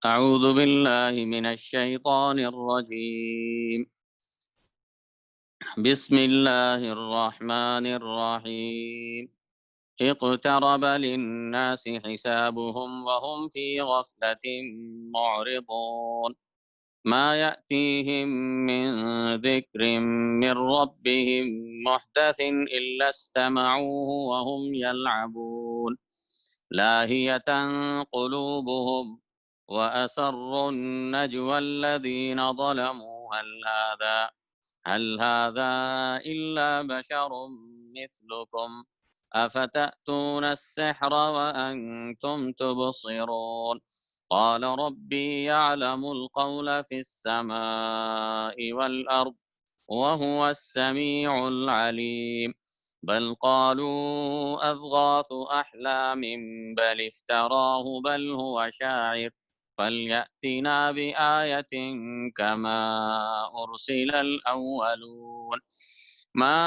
أعوذ بالله من الشيطان الرجيم. بسم الله الرحمن الرحيم. اقترب للناس حسابهم وهم في غفلة معرضون. ما يأتيهم من ذكر من ربهم محدث إلا استمعوه وهم يلعبون لاهية قلوبهم وأسروا النجوى الذين ظلموا هل هذا إلا بشر مثلكم أفتأتون السحر وأنتم تبصرون قال ربي يعلم القول في السماء والأرض وهو السميع العليم بل قالوا أضغاث أحلام بل افتراه بل هو شاعر فليأتنا بآية كما أرسل الأولون ما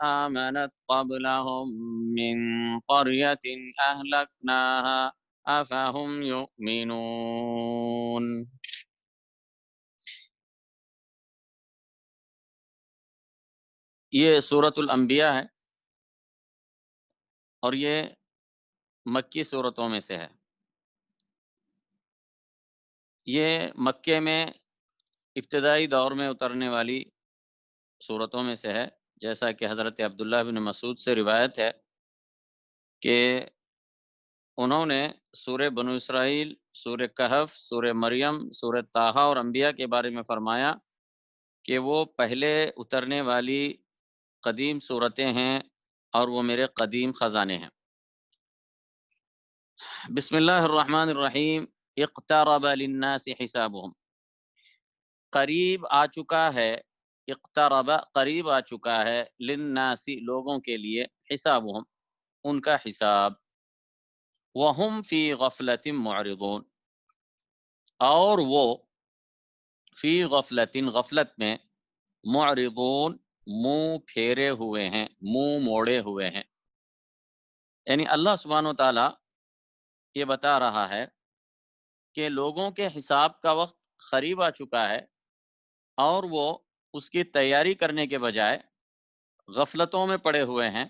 آمنت قبلهم من قرية أهلكناها أفهم يؤمنون. یہ سورۃ الانبیاء ہے اور یہ مکی سورتوں میں سے ہے. یہ مکے میں ابتدائی دور میں اترنے والی سورتوں میں سے ہے، جیسا کہ حضرت عبداللہ بن مسعود سے روایت ہے کہ انہوں نے سورہ بنو اسرائیل، سورہ کہف، سورہ مریم، سورہ طٰہٰ اور انبیاء کے بارے میں فرمایا کہ وہ پہلے اترنے والی قدیم سورتیں ہیں اور وہ میرے قدیم خزانے ہیں. بسم اللہ الرحمن الرحیم. اقترب للناس حسابهم، قریب آ چکا ہے، اقترب قریب آ چکا ہے، للناس لوگوں کے لیے، حسابهم ان کا حساب، وہم فی غفلت معرضون اور وہ فی غفلت غفلت میں، معرضون منہ پھیرے ہوئے ہیں، منہ موڑے ہوئے ہیں. یعنی اللہ سبحانہ و تعالی یہ بتا رہا ہے کہ لوگوں کے حساب کا وقت قریب آ چکا ہے اور وہ اس کی تیاری کرنے کے بجائے غفلتوں میں پڑے ہوئے ہیں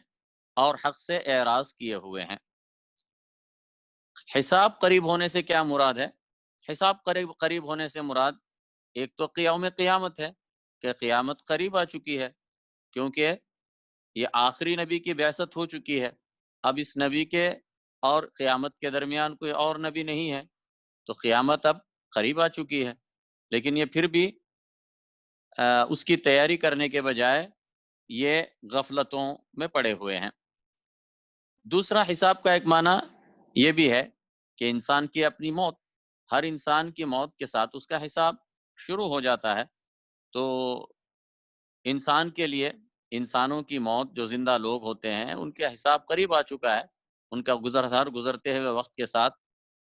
اور حق سے اعراض کیے ہوئے ہیں. حساب قریب ہونے سے کیا مراد ہے؟ حساب قریب ہونے سے مراد ایک تو قیامت ہے کہ قیامت قریب آ چکی ہے، کیونکہ یہ آخری نبی کی بعثت ہو چکی ہے. اب اس نبی کے اور قیامت کے درمیان کوئی اور نبی نہیں ہے، تو قیامت اب قریب آ چکی ہے. لیکن یہ پھر بھی اس کی تیاری کرنے کے بجائے یہ غفلتوں میں پڑے ہوئے ہیں. دوسرا حساب کا ایک معنی یہ بھی ہے کہ انسان کی اپنی موت، ہر انسان کی موت کے ساتھ اس کا حساب شروع ہو جاتا ہے. تو انسان کے لیے، انسانوں کی موت، جو زندہ لوگ ہوتے ہیں ان کے حساب قریب آ چکا ہے. ان کا ہر گزرتے ہوئے وقت کے ساتھ،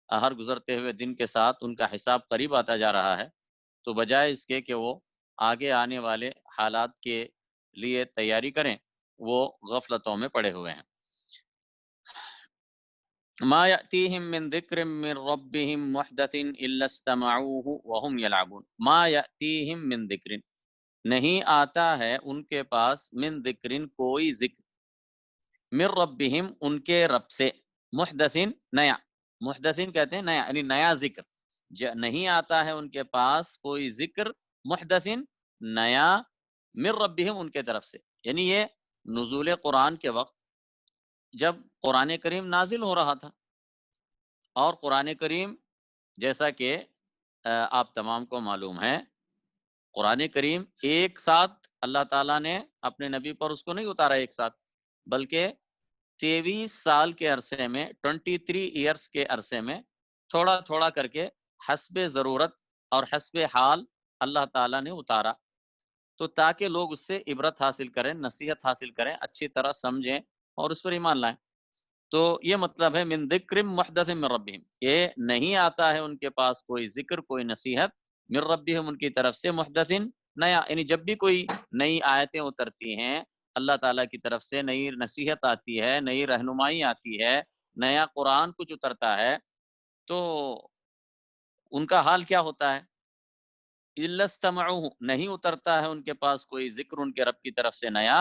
ہر گزرتے ہوئے دن کے ساتھ ان کا حساب قریب آتا جا رہا ہے. تو بجائے اس کے کہ وہ آگے آنے والے حالات کے لیے تیاری کریں، وہ غفلتوں میں پڑے ہوئے ہیں. ما یأتیہم من ذکر من ربہم محدث الا استمعوه وهم یلعبون. ما یأتیہم من ذکر، نہیں آتا ہے ان کے پاس، من ذکر کوئی ذکر، من ربہم ان کے رب سے، محدث نیا، محدثین کہتے ہیں نیا، یعنی نیا ذکر. نہیں آتا ہے ان کے پاس کوئی ذکر، محدث نیا، من ربہم ان کے طرف سے. یعنی یہ نزول قرآن کے وقت جب قرآن کریم نازل ہو رہا تھا، اور قرآن کریم جیسا کہ آپ تمام کو معلوم ہے، قرآن کریم ایک ساتھ اللہ تعالیٰ نے اپنے نبی پر اس کو نہیں اتارا ایک ساتھ، بلکہ 23 سال کے عرصے میں، 23 ایئرس کے عرصے میں تھوڑا تھوڑا کر کے حسب ضرورت اور حسب حال اللہ تعالیٰ نے اتارا، تو تاکہ لوگ اس سے عبرت حاصل کریں، نصیحت حاصل کریں، اچھی طرح سمجھیں اور اس پر ایمان لائیں. تو یہ مطلب ہے من ذکر محدث من ربہم، یہ نہیں آتا ہے ان کے پاس کوئی ذکر، کوئی نصیحت، من ربہم ان کی طرف سے، محدث نیا. یعنی جب بھی کوئی نئی آیتیں اترتی ہیں اللہ تعالیٰ کی طرف سے، نئی نصیحت آتی ہے، نئی رہنمائی آتی ہے، نیا قرآن کچھ اترتا ہے، تو ان کا حال کیا ہوتا ہے؟ الا استمعوه، نہیں اترتا ہے ان کے پاس کوئی ذکر ان کے رب کی طرف سے نیا،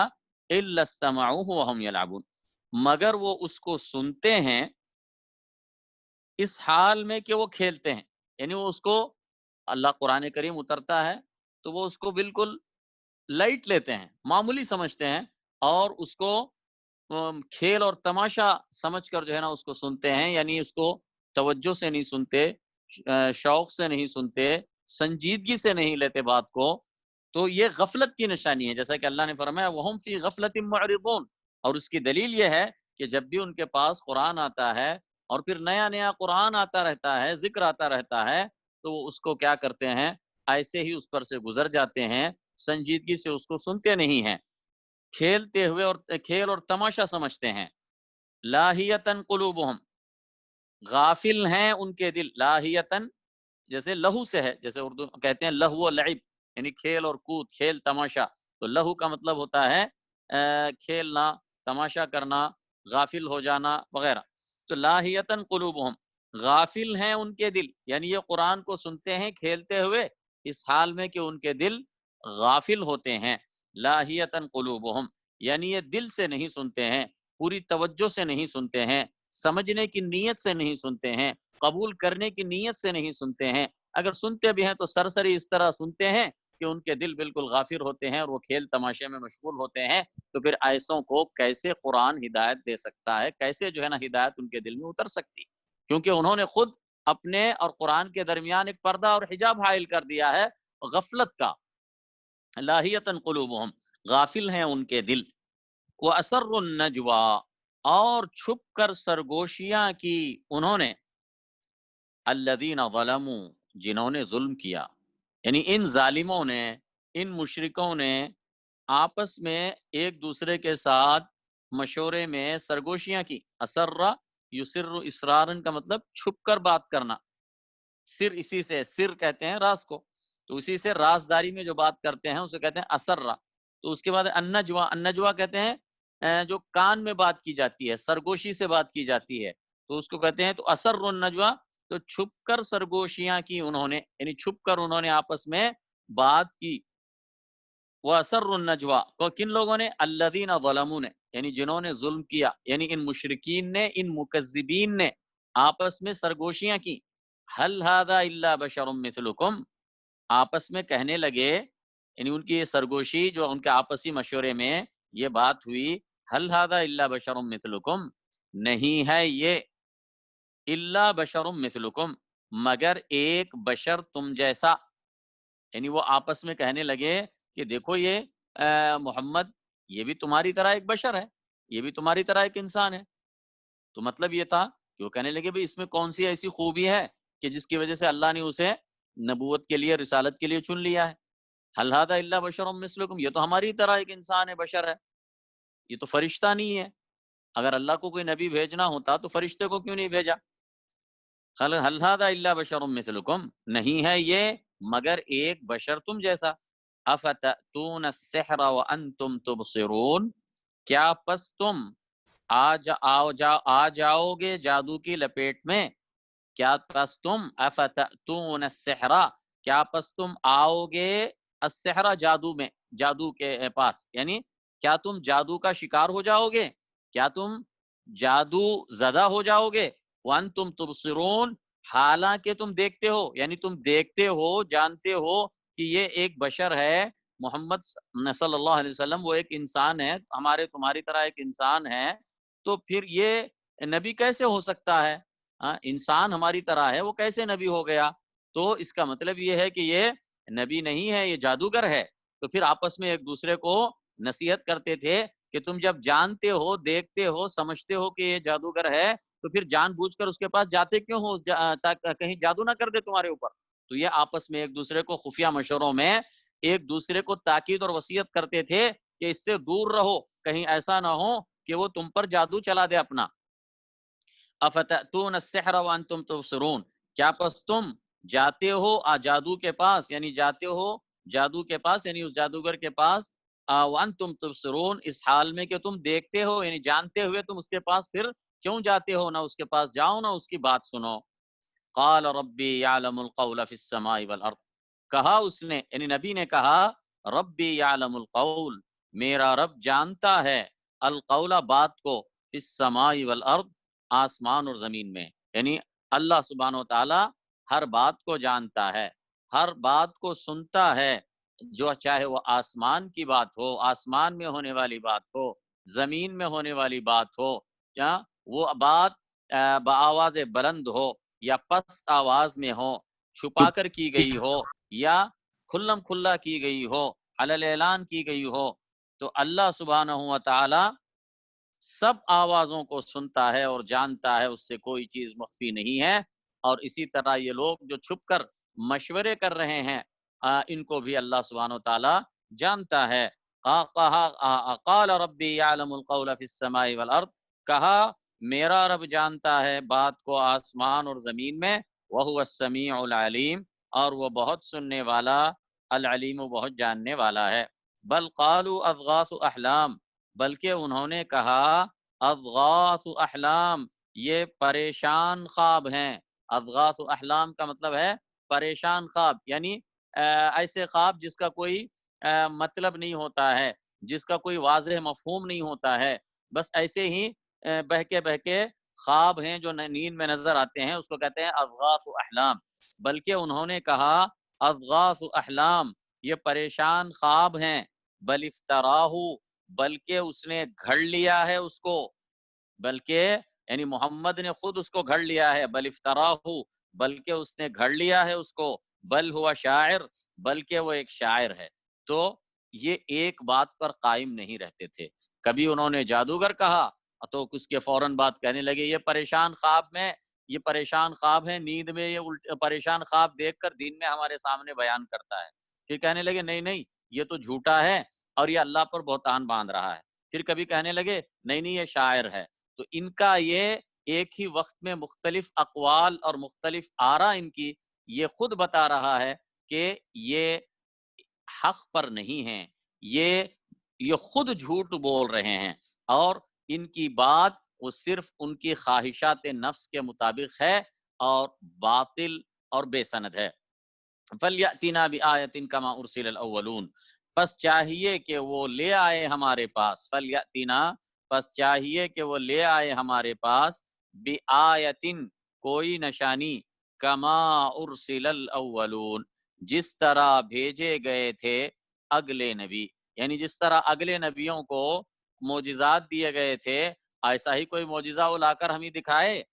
الا استمعوه وهم يلعبون، مگر وہ اس کو سنتے ہیں اس حال میں کہ وہ کھیلتے ہیں. یعنی وہ اس کو، اللہ قرآن کریم اترتا ہے تو وہ اس کو بالکل لائٹ لیتے ہیں، معمولی سمجھتے ہیں، اور اس کو کھیل اور تماشا سمجھ کر جو ہے نا اس کو سنتے ہیں. یعنی اس کو توجہ سے نہیں سنتے، شوق سے نہیں سنتے، سنجیدگی سے نہیں لیتے بات کو. تو یہ غفلت کی نشانی ہے، جیسا کہ اللہ نے فرمایا وَهُمْ فِي غَفْلَةٍ مُعْرِضُونَ. اور اس کی دلیل یہ ہے کہ جب بھی ان کے پاس قرآن آتا ہے اور پھر نیا نیا قرآن آتا رہتا ہے، ذکر آتا رہتا ہے، تو وہ اس کو کیا کرتے ہیں؟ ایسے ہی اس پر سے گزر جاتے ہیں، سنجیدگی سے اس کو سنتے نہیں ہیں، کھیلتے ہوئے اور کھیل اور تماشا سمجھتے ہیں. لاہیتن قلوبہم، غافل ہیں ان کے دل. لاہیتن جیسے لہو سے ہے، جیسے اردو کہتے ہیں لہو و لعب، یعنی کھیل اور کود، کھیل تماشا. تو لہو کا مطلب ہوتا ہے کھیلنا، تماشا کرنا، غافل ہو جانا وغیرہ. تو لاہیتن قلوبہم، غافل ہیں ان کے دل، یعنی یہ قرآن کو سنتے ہیں کھیلتے ہوئے اس حال میں کہ ان کے دل غافل ہوتے ہیں. لاہیتن قلوبہم، یعنی یہ دل سے نہیں سنتے ہیں، پوری توجہ سے نہیں سنتے ہیں، سمجھنے کی نیت سے نہیں سنتے ہیں، قبول کرنے کی نیت سے نہیں سنتے ہیں. اگر سنتے بھی ہیں تو سرسری اس طرح سنتے ہیں کہ ان کے دل بالکل غافل ہوتے ہیں اور وہ کھیل تماشے میں مشغول ہوتے ہیں. تو پھر ایسوں کو کیسے قرآن ہدایت دے سکتا ہے؟ کیسے جو ہے نا ہدایت ان کے دل میں اتر سکتی؟ کیونکہ انہوں نے خود اپنے اور قرآن کے درمیان ایک پردہ اور حجاب حائل کر دیا ہے غفلت کا. لاہیتن قلوبہم، غافل ہیں ان کے دل. وَأَسَرُّ النَّجْوَى، اور چھپ کر سرگوشیاں کی انہوں نے. الذین ظلموا، جنہوں نے ظلم کیا، یعنی ان ظالموں نے، ان مشرکوں نے آپس میں ایک دوسرے کے ساتھ مشورے میں سرگوشیاں کی. اسرا یسر اسرارن کا مطلب چھپ کر بات کرنا. سر، اسی سے سر کہتے ہیں راز کو، تو اسی سے رازداری میں جو بات کرتے ہیں اسے کہتے ہیں اسرا. تو اس کے بعد النجوا، النجوا کہتے ہیں جو کان میں بات کی جاتی ہے، سرگوشی سے بات کی جاتی ہے، تو اس کو کہتے ہیں. تو اسر النجوا، تو چھپ کر سرگوشیاں کی انہوں نے، یعنی چھپ کر انہوں نے آپس میں بات کی. وہ اسر النجوا کو کن لوگوں نے؟ الذین ظلموا نے، یعنی جنہوں نے ظلم کیا، یعنی ان مشرکین نے، ان مکذبین نے آپس میں سرگوشیاں کی. حل ھذا الا بشر مثلکم، آپس میں کہنے لگے، یعنی ان کی یہ سرگوشی جو ان کے آپسی مشورے میں یہ بات ہوئی، حل ھذا الا بشر مثلکم، نہیں ہے یہ الا بشر مثلکم، مگر ایک بشر تم جیسا. یعنی وہ آپس میں کہنے لگے کہ دیکھو یہ محمد یہ بھی تمہاری طرح ایک بشر ہے، یہ بھی تمہاری طرح ایک انسان ہے. تو مطلب یہ تھا کہ وہ کہنے لگے بھئی اس میں کون سی ایسی خوبی ہے کہ جس کی وجہ سے اللہ نے اسے نبوت کے لیے، رسالت کے لیے چن لیا ہے. حل ھذا الا بشر مثلکم، یہ تو ہماری طرح ایک انسان ہے، بشر ہے، یہ تو فرشتہ نہیں ہے. اگر اللہ کو کوئی نبی بھیجنا ہوتا تو فرشتے کو کیوں نہیں بھیجا؟ حل ھذا الا بشر مثلکم، نہیں ہے یہ مگر ایک بشر تم جیسا. افتأتون السحر وانتم تبصرون، کیا پس تم آ جاؤ گے جادو کی لپیٹ میں. کیا پس تم افتأتون السحر، کیا پس تم آؤ گے السحر، جادو میں، جادو کے پاس، یعنی کیا تم جادو کا شکار ہو جاؤ گے، کیا تم جادو زدہ ہو جاؤ گے. وانتم تبصرون، حالانکہ تم دیکھتے ہو، یعنی تم دیکھتے ہو، جانتے ہو کہ یہ ایک بشر ہے، محمد صلی اللہ علیہ وسلم وہ ایک انسان ہے، ہمارے تمہاری طرح ایک انسان ہے. تو پھر یہ نبی کیسے ہو سکتا ہے؟ انسان ہماری طرح ہے، وہ کیسے نبی ہو گیا؟ تو اس کا مطلب یہ ہے کہ یہ نبی نہیں ہے، یہ جادوگر ہے. تو پھر آپس میں ایک دوسرے کو نصیحت کرتے تھے کہ تم جب جانتے ہو، دیکھتے ہو، سمجھتے ہو کہ یہ جادوگر ہے تو پھر جان بوجھ کر اس کے پاس جاتے کیوں ہو، کہیں جادو نہ کر دے تمہارے اوپر. تو یہ آپس میں ایک دوسرے کو خفیہ مشوروں میں ایک دوسرے کو تاکید اور وصیت کرتے تھے کہ اس سے دور رہو، کہیں ایسا نہ ہو کہ وہ تم پر جادو چلا دے اپنا. افتأتون السحر وانتم تبصرون، کیا پس تم جاتے ہو جادو کے پاس، یعنی جاتے ہو جادو کے پاس، یعنی اس جادوگر کے پاس، وانتم تبصرون، اس حال میں کہ تم دیکھتے ہو، یعنی جانتے ہوئے تم اس کے پاس پھر کیوں جاتے ہو؟ نہ اس کے پاس جاؤ، نہ اس کی بات سنو. قال ربی یعلم القول فی السماء والارض، کہا اس نے یعنی نبی نے کہا ربی یعلم القول، میرا رب جانتا ہے القول بات کو، فی السماء والارض آسمان اور زمین میں، یعنی اللہ سبحانہ و تعالی ہر بات کو جانتا ہے، ہر بات کو سنتا ہے، جو چاہے وہ آسمان کی بات ہو، آسمان میں ہونے والی بات ہو، زمین میں ہونے والی بات ہو، یا وہ بات بآواز بلند ہو یا پست آواز میں ہو، چھپا کر کی گئی ہو یا کھلم کھلا کی گئی ہو، علل اعلان کی گئی ہو، تو اللہ سبحانہ و تعالی سب آوازوں کو سنتا ہے اور جانتا ہے، اس سے کوئی چیز مخفی نہیں ہے۔ اور اسی طرح یہ لوگ جو چھپ کر مشورے کر رہے ہیں، ان کو بھی اللہ سبحانہ و تعالی جانتا ہے۔ قال ربی یعلم القول فی السماء والارض، کہا میرا رب جانتا ہے بات کو آسمان اور زمین میں، وہو السمیع العلیم، اور وہ بہت سننے والا، العلیم و بہت جاننے والا ہے۔ بل قالوا اضغاث احلام، بلکہ انہوں نے کہا اضغاث احلام، یہ پریشان خواب ہیں۔ اضغاث احلام کا مطلب ہے پریشان خواب، یعنی ایسے خواب جس کا کوئی مطلب نہیں ہوتا ہے، جس کا کوئی واضح مفہوم نہیں ہوتا ہے، بس ایسے ہی بہکے خواب ہیں جو نیند میں نظر آتے ہیں، اس کو کہتے ہیں اضغاث احلام۔ بلکہ انہوں نے کہا اضغاث احلام، یہ پریشان خواب ہیں، بل افتراہ، بلکہ اس نے گھڑ لیا ہے اس کو، بلکہ یعنی محمد نے خود اس کو گھڑ لیا ہے، بل افتراہ، بلکہ اس نے گھڑ لیا ہے اس کو، بل ہوا شاعر، بلکہ وہ ایک شاعر ہے۔ تو یہ ایک بات پر قائم نہیں رہتے تھے، کبھی انہوں نے جادوگر کہا تو اس کے فوراً بات کہنے لگے یہ پریشان خواب میں، یہ پریشان خواب ہے، نیند میں یہ پریشان خواب دیکھ کر دین میں ہمارے سامنے بیان کرتا ہے۔ پھر کہنے لگے نہیں نہیں، یہ تو جھوٹا ہے اور یہ اللہ پر بہتان باندھ رہا ہے۔ پھر کبھی کہنے لگے نہیں نہیں یہ شاعر ہے۔ تو ان کا یہ ایک ہی وقت میں مختلف اقوال اور مختلف آراء ان کی یہ خود بتا رہا ہے کہ یہ حق پر نہیں ہیں، یہ خود جھوٹ بول رہے ہیں، اور ان کی بات وہ صرف ان کی خواہشات نفس کے مطابق ہے اور باطل اور بے سند ہے۔ فَلْيَأْتِنَا بِآیَةٍ كَمَا أُرْسِلَ الْأَوَّلُونَ، پس چاہیے کہ وہ لے آئے ہمارے پاس، فَلْيَأْتِنَا، پس چاہیے کہ وہ لے آئے ہمارے پاس، بِآیَةٍ، کوئی نشانی، کما ارسل الاولون، جس طرح بھیجے گئے تھے اگلے نبی، یعنی جس طرح اگلے نبیوں کو معجزات دیے گئے تھے، ایسا ہی کوئی معجزہ وہ لا کر ہمیں دکھائے۔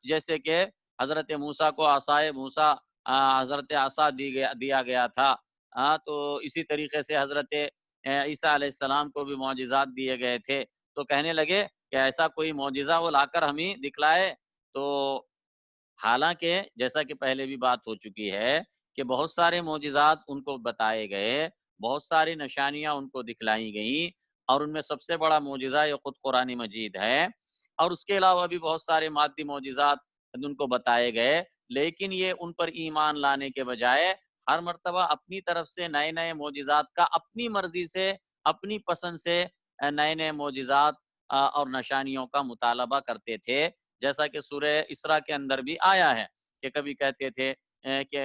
جیسے کہ حضرت موسیٰ کو عصائے موسیٰ، حضرت عصا دیا گیا تھا، تو اسی طریقے سے حضرت عیسیٰ علیہ السلام کو بھی معجزات دیے گئے تھے۔ تو کہنے لگے کہ ایسا کوئی معجزہ وہ لا کر ہمیں دکھلائے۔ تو حالانکہ جیسا کہ پہلے بھی بات ہو چکی ہے کہ بہت سارے معجزات ان کو بتائے گئے، بہت ساری نشانیاں ان کو دکھلائی گئیں، اور ان میں سب سے بڑا معجزہ یہ خود قرآن مجید ہے، اور اس کے علاوہ بھی بہت سارے مادی معجزات ان کو بتائے گئے، لیکن یہ ان پر ایمان لانے کے بجائے ہر مرتبہ اپنی طرف سے نئے نئے معجزات کا اپنی مرضی سے، اپنی پسند سے نئے نئے معجزات اور نشانیوں کا مطالبہ کرتے تھے، جیسا کہ سورہ اسراء کے اندر بھی آیا ہے کہ کبھی کہتے تھے کہ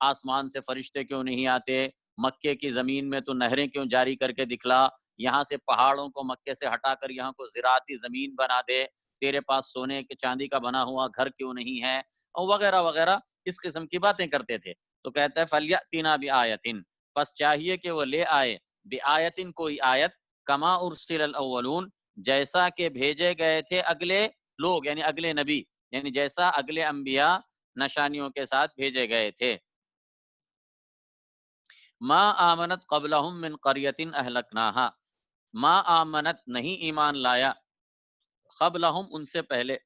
آسمان سے فرشتے کیوں نہیں آتے، مکے کی زمین میں تو نہریں کیوں جاری کر کے دکھلا، یہاں سے پہاڑوں کو مکے سے ہٹا کر یہاں کو زراعتی زمین بنا دے، تیرے پاس سونے کے چاندی کا بنا ہوا گھر کیوں نہیں ہے، اور وغیرہ وغیرہ اس قسم کی باتیں کرتے تھے۔ تو کہتا ہے فَلْيَأْتِنَا بِآیَةٍ، پس چاہیے کہ وہ لے آئے، بِآیَةٍ، کوئی آیت، کما ارسل الاولون، جیسا کہ بھیجے گئے تھے اگلے لوگ، یعنی اگلے نبی، یعنی جیسا اگلے انبیاء نشانیوں کے ساتھ بھیجے گئے تھے۔ ما آمنت قبلہم من قریۃ اہلکناہا، ما آمنت، نہیں ایمان لایا، قبلہم، ان سے پہلے،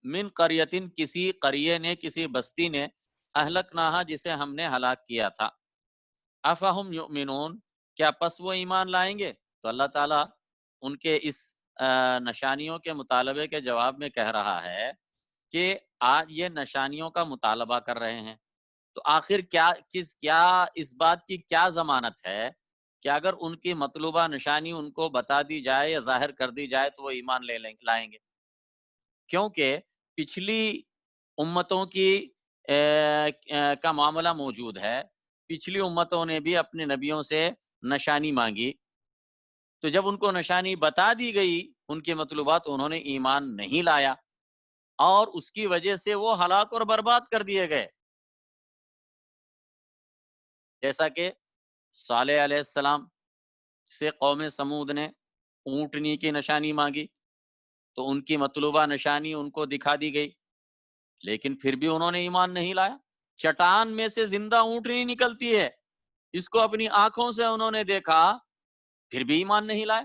من قریۃ، کسی قریے نے، کسی بستی نے، اہلکناہا، جسے ہم نے ہلاک کیا تھا، افہم یؤمنون، کیا پس وہ ایمان لائیں گے؟ تو اللہ تعالیٰ ان کے اس نشانیوں کے مطالبے کے جواب میں کہہ رہا ہے کہ آج یہ نشانیوں کا مطالبہ کر رہے ہیں، تو آخر کیا اس بات کی کیا ضمانت ہے کہ اگر ان کی مطلوبہ نشانی ان کو بتا دی جائے یا ظاہر کر دی جائے تو وہ ایمان لائیں گے؟ کیونکہ پچھلی امتوں کی کا معاملہ موجود ہے، پچھلی امتوں نے بھی اپنے نبیوں سے نشانی مانگی، تو جب ان کو نشانی بتا دی گئی ان کے مطلوبات، انہوں نے ایمان نہیں لایا اور اس کی وجہ سے وہ ہلاک اور برباد کر دیے گئے. جیسا کہ صالح علیہ السلام سے قوم سمود نے اونٹنی کی نشانی مانگی تو ان کی مطلوبہ نشانی ان کو دکھا دی گئی، لیکن پھر بھی انہوں نے ایمان نہیں لایا. چٹان میں سے زندہ اونٹنی نکلتی ہے، اس کو اپنی آنکھوں سے انہوں نے دیکھا، پھر بھی ایمان نہیں لائے.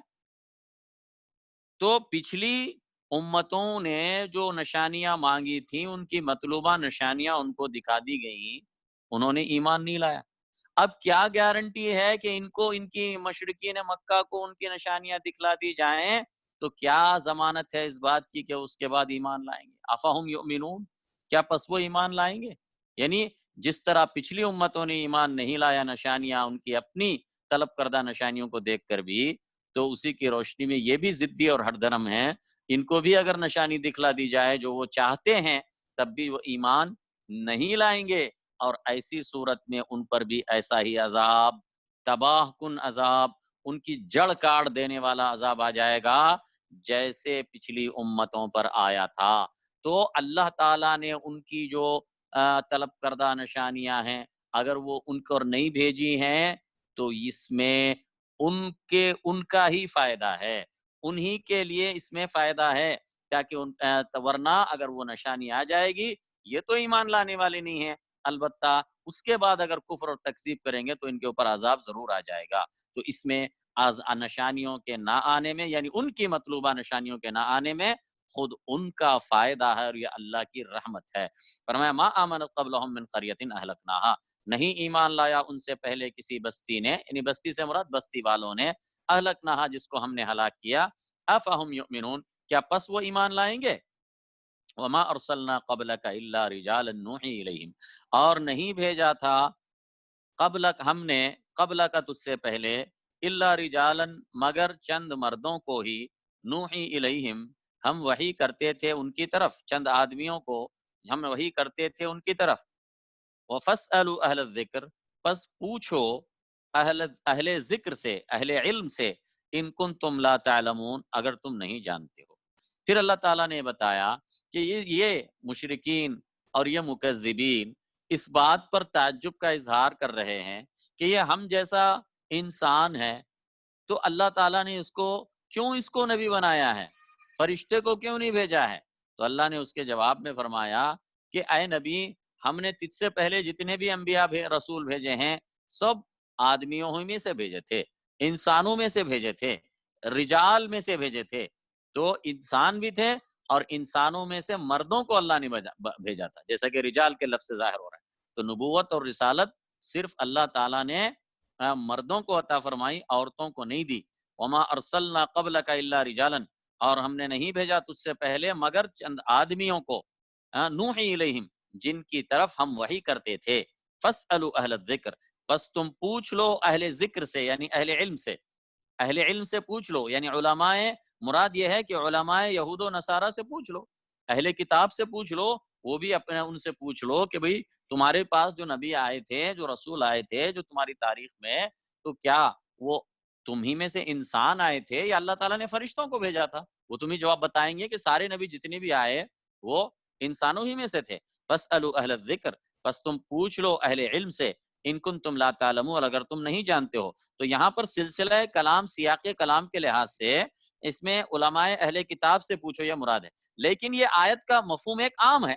تو پچھلی امتوں نے جو نشانیاں مانگی تھیں ان کی مطلوبہ نشانیاں ان کو دکھا دی گئیں، انہوں نے ایمان نہیں لایا. اب کیا گارنٹی ہے کہ ان کو ان کی مشرکین مکہ کو ان کی نشانیاں دکھلا دی جائیں تو کیا ضمانت ہے اس بات کی کہ اس کے بعد ایمان لائیں گے؟ افہم یؤمنون، کیا پس وہ ایمان لائیں گے؟ یعنی جس طرح پچھلی امتوں نے ایمان نہیں لایا نشانیاں ان کی اپنی طلب کردہ نشانیوں کو دیکھ کر بھی، تو اسی کی روشنی میں یہ بھی ضدی اور ہردرم ہیں، ان کو بھی اگر نشانی دکھلا دی جائے جو وہ چاہتے ہیں تب بھی وہ ایمان نہیں لائیں گے، اور ایسی صورت میں ان پر بھی ایسا ہی عذاب، تباہ کن عذاب، ان کی جڑ کاٹ دینے والا عذاب آ جائے گا جیسے پچھلی امتوں پر آیا تھا. تو اللہ تعالیٰ نے ان کی جو طلب کردہ نشانیاں ہیں اگر وہ ان کو نہیں بھیجی ہیں تو اس میں ان کا ہی فائدہ ہے، انہی کے لیے اس میں فائدہ ہے، تاکہ ورنہ اگر وہ نشانی آ جائے گی یہ تو ایمان لانے والے نہیں ہیں، البتہ اس کے بعد اگر کفر اور تکذیب کریں گے تو ان کے اوپر عذاب ضرور آ جائے گا. تو اس میں نشانیوں کے نہ آنے میں، یعنی ان کی مطلوبہ نشانیوں کے نہ آنے میں خود ان کا فائدہ ہے اور یہ اللہ کی رحمت ہے. فرمایا ما آمنت قبلہم من قریۃ اہلکناہا، نہیں ایمان لایا ان سے پہلے کسی بستی نے، یعنی بستی سے مراد بستی والوں نے، اہلکناہا جس کو ہم نے ہلاک کیا. افہم یؤمنون، کیا پس وہ ایمان لائیں گے؟ وما ارسلنا قبلک الا رجالا نوحی الیہم، اور نہیں بھیجا تھا قبلک ہم نے، قبلک تجھ سے پہلے، الا رجالا مگر چند مردوں کو ہی، نوحی الیہم ہم وحی کرتے تھے ان کی طرف، چند آدمیوں کو ہم وحی کرتے تھے ان کی طرف. وَفَاسْأَلُوا اہل الذکر، پس پوچھو اہل ذکر سے، اہل علم سے، ان کنتم لا تعلمون اگر تم نہیں جانتے ہو. پھر اللہ تعالیٰ نے بتایا کہ یہ مشرکین اور یہ مکذبین اس بات پر تعجب کا اظہار کر رہے ہیں کہ یہ ہم جیسا انسان ہے تو اللہ تعالیٰ نے اس کو نبی بنایا ہے، فرشتے کو کیوں نہیں بھیجا ہے؟ تو اللہ نے اس کے جواب میں فرمایا کہ اے نبی، ہم نے تجھ سے پہلے جتنے بھی انبیاء رسول بھیجے ہیں سب آدمیوں ہی میں سے بھیجے تھے، انسانوں میں سے بھیجے تھے، رجال میں سے بھیجے تھے. تو انسان بھی تھے اور انسانوں میں سے مردوں کو اللہ نے بھیجا تھا، جیسا کہ رجال کے لفظ سے ظاہر ہو رہا ہے. تو نبوت اور رسالت صرف اللہ تعالیٰ نے مردوں کو عطا فرمائی، عورتوں کو نہیں دی. وما ارسلنا قبلک الا رجالا، اور ہم نے نہیں بھیجا تجھ سے پہلے مگر چند آدمیوں کو، نوحی الیہم جن کی طرف ہم وحی کرتے تھے. فاسألوا اہل الذکر، بس تم پوچھ لو اہل ذکر سے، یعنی اہل علم سے، اہل علم سے پوچھ لو، یعنی علماء، مراد یہ ہے کہ علماء یہود و نصارہ سے پوچھ لو، اہل کتاب سے پوچھ لو، وہ بھی اپنے ان سے پوچھ لو کہ بھئی تمہارے پاس جو نبی آئے تھے، جو رسول آئے تھے، جو تمہاری تاریخ میں، تو کیا وہ تم ہی میں سے انسان آئے تھے یا اللہ تعالیٰ نے فرشتوں کو بھیجا تھا؟ وہ تمہیں جواب بتائیں گے کہ سارے نبی جتنے بھی آئے وہ انسانوں ہی میں سے تھے. فاسألوا اہل الذکر، بس تم پوچھ لو اہل علم سے، ان کنتم لا تعلمون اگر تم نہیں جانتے ہو. تو یہاں پر سلسلہ کلام، سیاق کلام کے لحاظ سے اس میں علماء اہل کتاب سے پوچھو یہ مراد ہے، لیکن یہ آیت کا مفہوم ایک عام ہے،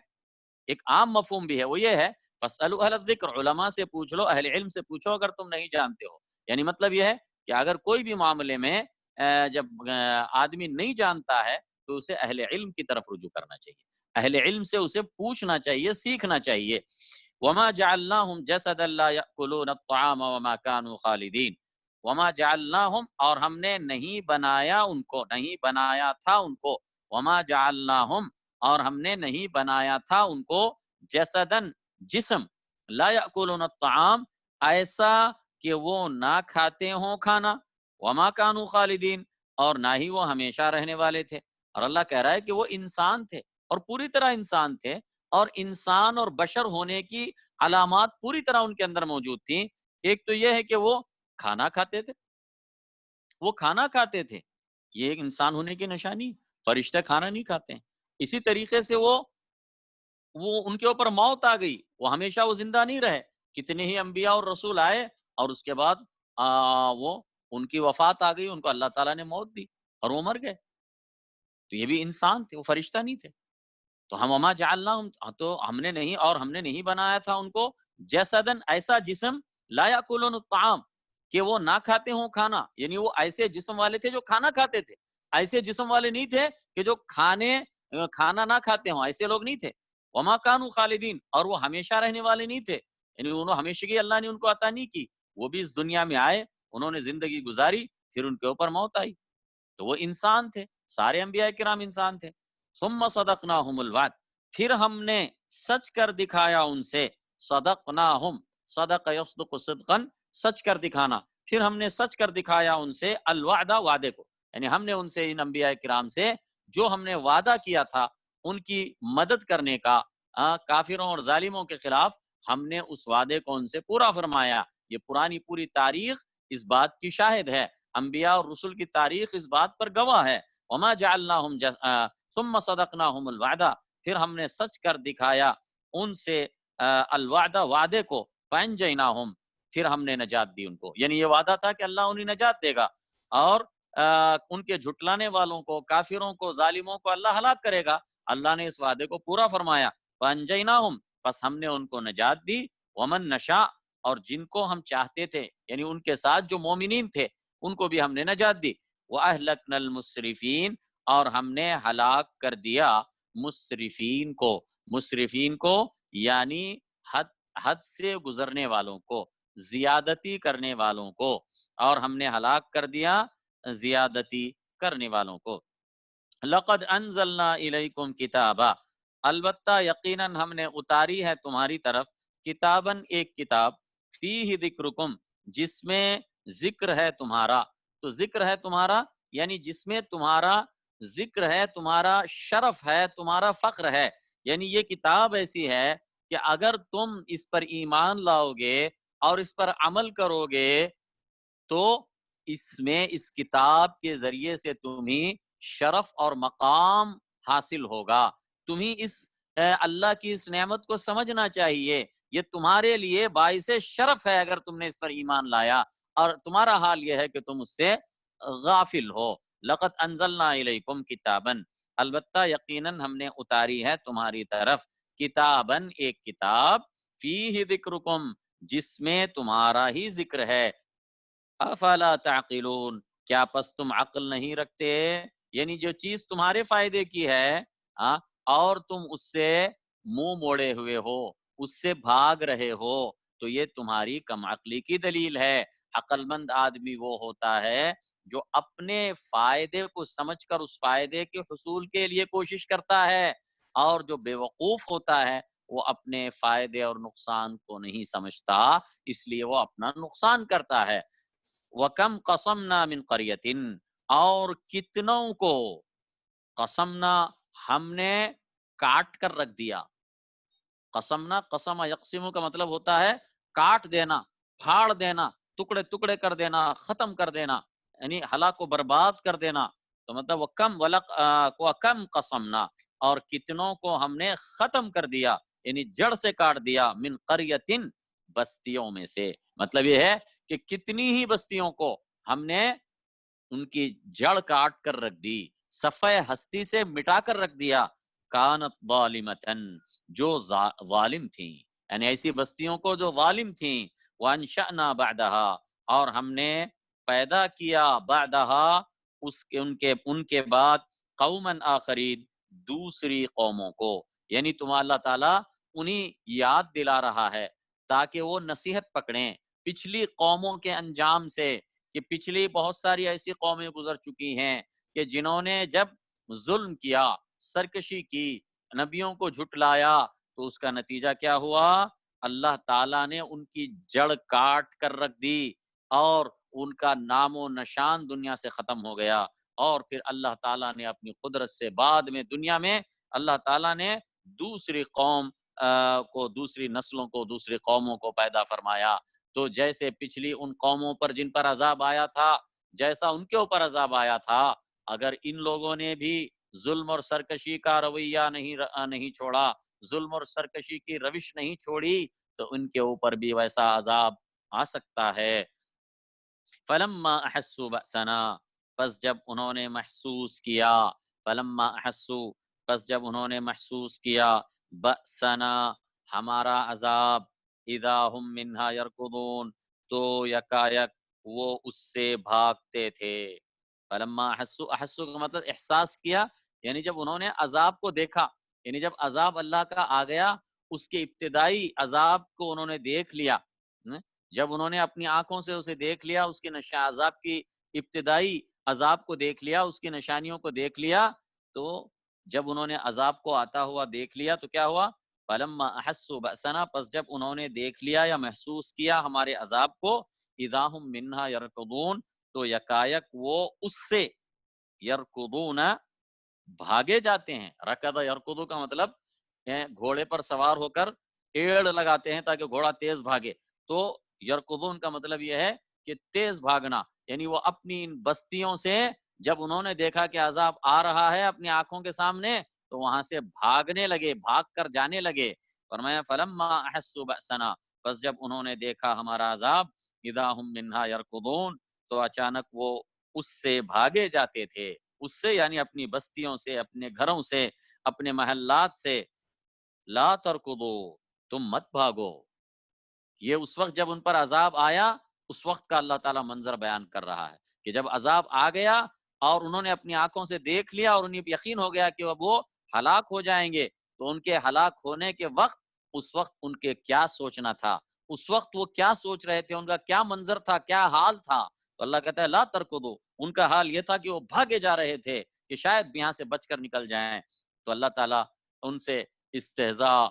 ایک عام مفہوم بھی ہے، وہ یہ ہے فاسألوا اہل الذکر، علماء سے پوچھ لو، اہل علم سے پوچھو اگر تم نہیں جانتے ہو. یعنی مطلب یہ ہے کہ اگر کوئی بھی معاملے میں جب آدمی نہیں جانتا ہے تو اسے اہل علم کی طرف رجوع کرنا چاہیے، اہل علم سے اسے پوچھنا چاہیے، سیکھنا چاہیے. وما جعلناهم جسدا لا يأكلون الطعام وما كانوا خالدين، وما جعلناهم اور ہم نے نہیں بنایا ان کو، نہیں بنایا تھا ان کو، وما جعلناهم اور ہم نے نہیں بنایا تھا ان کو، جسدن جسم، لا یأکلون الطعام ایسا کہ وہ نہ کھاتے ہوں کھانا، وما کانوا خالدین اور نہ ہی وہ ہمیشہ رہنے والے تھے. اور اللہ کہہ رہا ہے کہ وہ انسان تھے اور پوری طرح انسان تھے، اور انسان اور بشر ہونے کی علامات پوری طرح ان کے اندر موجود تھیں. ایک تو یہ ہے کہ وہ کھانا کھاتے تھے، وہ کھانا کھاتے تھے، یہ ایک انسان ہونے کی نشانی. فرشتے کھانا نہیں کھاتے ہیں. اسی طریقے سے وہ ان کے اوپر موت آ گئی، وہ ہمیشہ وہ زندہ نہیں رہے. کتنے ہی انبیاء اور رسول آئے اور اس کے بعد وہ ان کی وفات آ گئی، ان کو اللہ تعالیٰ نے موت دی اور وہ مر گئے. تو یہ بھی انسان تھے، وہ فرشتہ نہیں تھے. تو ہم وما جعلناہم، تو ہم نے نہیں، اور ہم نے نہیں بنایا تھا ان کو جسدن، ایسا جسم، لا یاکلون الطعام، کہ وہ نہ کھاتے ہوں کھانا. یعنی وہ ایسے جسم والے تھے جو کھانا کھاتے تھے، ایسے جسم والے نہیں تھے کہ جو کھانا نہ کھاتے ہوں، ایسے لوگ نہیں تھے. وما کانوا خالدین، اور وہ ہمیشہ رہنے والے نہیں تھے، یعنی انہوں ہمیشگی اللہ نے ان کو عطا نہیں کی. وہ بھی اس دنیا میں آئے، انہوں نے زندگی گزاری، پھر ان کے اوپر موت آئی. تو وہ انسان تھے، سارے انبیاء کرام انسان تھے. ثم صدقناہم الوعد، پھر ہم نے سچ کر دکھایا ان سے. صدقناہم، صدق یصدق صدقا، سچ کر دکھانا. پھر ہم نے سچ کر دکھایا ان سے الوعدہ، وعدے کو. یعنی ہم نے ان سے، ان انبیاء کرام سے، جو ہم نے وعدہ کیا تھا ان کی مدد کرنے کا کافروں اور ظالموں کے خلاف، ہم نے اس وعدے کو ان سے پورا فرمایا. یہ پرانی پوری تاریخ اس بات کی شاہد ہے، انبیاء اور رسل کی تاریخ اس بات پر گواہ ہے. وما جعلناہم ثم صدقناہم الوعدہ، پھر ہم نے سچ کر دکھایا ان سے الوعدہ، وعدے کو. فانجیناہم، پھر ہم نے نجات دی ان کو. یعنی یہ وعدہ تھا کہ اللہ انہیں نجات دے گا، اور ان کے جھٹلانے والوں کو، کافروں کو، ظالموں کو اللہ ہلاک کرے گا. اللہ نے اس وعدے کو پورا فرمایا. فانجیناہم، پس ہم نے ان کو نجات دی. ومن نشاء، اور جن کو ہم چاہتے تھے، یعنی ان کے ساتھ جو مومنین تھے ان کو بھی ہم نے نجات دی. وَأَهْلَكْنَا الْمُسْرِفِينَ، اور ہم نے ہلاک کر دیا مسرفین کو. مسرفین کو یعنی حد سے گزرنے والوں کو، زیادتی کرنے والوں کو، اور ہم نے ہلاک کر دیا زیادتی کرنے والوں کو. لقد انزلنا الیکم کتابا، البتہ یقیناً ہم نے اتاری ہے تمہاری طرف، کتاباً ایک کتاب، فیہ ذکرکم، جس میں ذکر ہے تمہارا. تو ذکر ہے تمہارا یعنی جس میں تمہارا ذکر ہے، تمہارا شرف ہے، تمہارا فخر ہے. یعنی یہ کتاب ایسی ہے کہ اگر تم اس پر ایمان لاؤ گے اور اس پر عمل کرو گے تو اس میں، اس کتاب کے ذریعے سے تمہیں شرف اور مقام حاصل ہوگا. تمہیں اس اللہ کی اس نعمت کو سمجھنا چاہیے. یہ تمہارے لیے باعث شرف ہے اگر تم نے اس پر ایمان لایا، اور تمہارا حال یہ ہے کہ تم اس سے غافل ہو. لقد انزلنا الیکم کتاباً، البتہ یقیناً ہم نے اتاری ہے تمہاری طرف، کتاباً ایک کتاب، فیہ ذکرکم، جس میں تمہارا ہی ذکر ہے. افلا تعقلون، کیا پس تم عقل نہیں رکھتے؟ یعنی جو چیز تمہارے فائدے کی ہے اور تم اس سے منہ موڑے ہوئے ہو، اس سے بھاگ رہے ہو، تو یہ تمہاری کم عقلی کی دلیل ہے. عقل مند آدمی وہ ہوتا ہے جو اپنے فائدے کو سمجھ کر اس فائدے کے حصول کے لیے کوشش کرتا ہے، اور جو بے وقوف ہوتا ہے وہ اپنے فائدے اور نقصان کو نہیں سمجھتا، اس لیے وہ اپنا نقصان کرتا ہے. وَكَمْ قَصَمْنَا مِنْ قَرْيَةٍ، اور کتنوں کو، قسمنا ہم نے کاٹ کر رکھ دیا. قسمنا، قسم یقسم کا مطلب ہوتا ہے کاٹ دینا، پھاڑ دینا، ٹکڑے ٹکڑے کر دینا، ختم کر دینا، یعنی ہلاک و برباد کر دینا. تو مطلب وَكَمْ قَصَمْنَا، اور کتنوں کو ہم نے ختم کر دیا، یعنی جڑ سے کاٹ دیا، من قریۃ، بستیوں میں سے. مطلب یہ ہے کہ کتنی ہی بستیوں کو ہم نے ان کی جڑ کاٹ کر رکھ دی، صفحہ ہستی سے مٹا کر رکھ دیا. کانت ظالمتن، جو ظالم تھیں، یعنی ایسی بستیوں کو جو ظالم تھیں. وانشأنا بعدہا، اور ہم نے پیدا کیا بعدہا، ان کے بعد، قوما آخرین، دوسری قوموں کو. یعنی تم اللہ تعالیٰ انہیں یاد دلا رہا ہے تاکہ وہ نصیحت پکڑیں پچھلی قوموں کے انجام سے، کہ پچھلی بہت ساری ایسی قومیں گزر چکی ہیں کہ جنہوں نے جب ظلم کیا، سرکشی کی، نبیوں کو جھٹلایا، تو اس کا نتیجہ کیا ہوا؟ اللہ تعالیٰ نے ان کی جڑ کاٹ کر رکھ دی، اور ان کا نام و نشان دنیا سے ختم ہو گیا. اور پھر اللہ تعالیٰ نے اپنی قدرت سے بعد میں دنیا میں اللہ تعالیٰ نے دوسری قوم کو، دوسری نسلوں کو، دوسری قوموں کو پیدا فرمایا. تو جیسے پچھلی ان قوموں پر جن پر عذاب آیا تھا، جیسا ان کے اوپر عذاب آیا تھا، اگر ان لوگوں نے بھی ظلم اور سرکشی کا رویہ نہیں چھوڑا، ظلم اور سرکشی کی روش نہیں چھوڑی، تو ان کے اوپر بھی ویسا عذاب آ سکتا ہے. فلما احسوا بأسنا، پس جب انہوں نے محسوس کیا، فلما احسوا، پس جب انہوں نے محسوس کیا، بأسنا، ہمارا عذاب، اذا هم منها يركضون، تو یکایک وہ اس سے بھاگتے تھے. فلما احسوا، احسوا کا مطلب احساس کیا، یعنی جب انہوں نے عذاب کو دیکھا، یعنی جب عذاب اللہ کا آ گیا، اس کے ابتدائی عذاب کو انہوں نے دیکھ لیا، جب انہوں نے اپنی آنکھوں سے اسے دیکھ لیا، اس کے عذاب کی ابتدائی عذاب کو دیکھ لیا، اس کی نشانیوں کو دیکھ لیا، تو جب انہوں نے عذاب کو آتا ہوا دیکھ لیا تو کیا ہوا؟ فلما احسوا بأسنا، پس جب انہوں نے دیکھ لیا یا محسوس کیا ہمارے عذاب کو، اذا هم منها يركضون، تو یکایک وہ اس سے، یرکضون، بھاگے جاتے ہیں. رکض یرکض کا مطلب گھوڑے پر سوار ہو کر ایڑ لگاتے ہیں تاکہ گھوڑا تیز بھاگے. تو یرکضون کا مطلب یہ ہے کہ تیز بھاگنا، یعنی وہ اپنی ان بستیوں سے جب انہوں نے دیکھا کہ عذاب آ رہا ہے اپنی آنکھوں کے سامنے، تو وہاں سے بھاگنے لگے، بھاگ کر جانے لگے. فرمایا فلما احسوا بأسنا، بس جب انہوں نے دیکھا ہمارا عذاب، اذا هم منها يركضون، تو اچانک وہ اس سے بھاگے جاتے تھے. اس سے یعنی اپنی بستیوں سے، اپنے گھروں سے، اپنے محلات سے. لا ترکضو، تم مت بھاگو. یہ اس وقت جب ان پر عذاب آیا، اس وقت کا اللہ تعالیٰ منظر بیان کر رہا ہے کہ جب عذاب آ گیا اور انہوں نے اپنی آنکھوں سے دیکھ لیا اور انہیں یقین ہو گیا کہ اب وہ ہلاک ہو جائیں گے، تو ان کے ہلاک ہونے کے وقت، اس وقت ان کے کیا سوچنا تھا، اس وقت وہ کیا سوچ رہے تھے، ان کا کیا منظر تھا، کیا حال تھا. تو اللہ کہتا ہے لا ترکضو، ان کا حال یہ تھا کہ وہ بھاگے جا رہے تھے کہ شاید یہاں سے بچ کر نکل جائیں. تو اللہ تعالیٰ ان سے استہزاء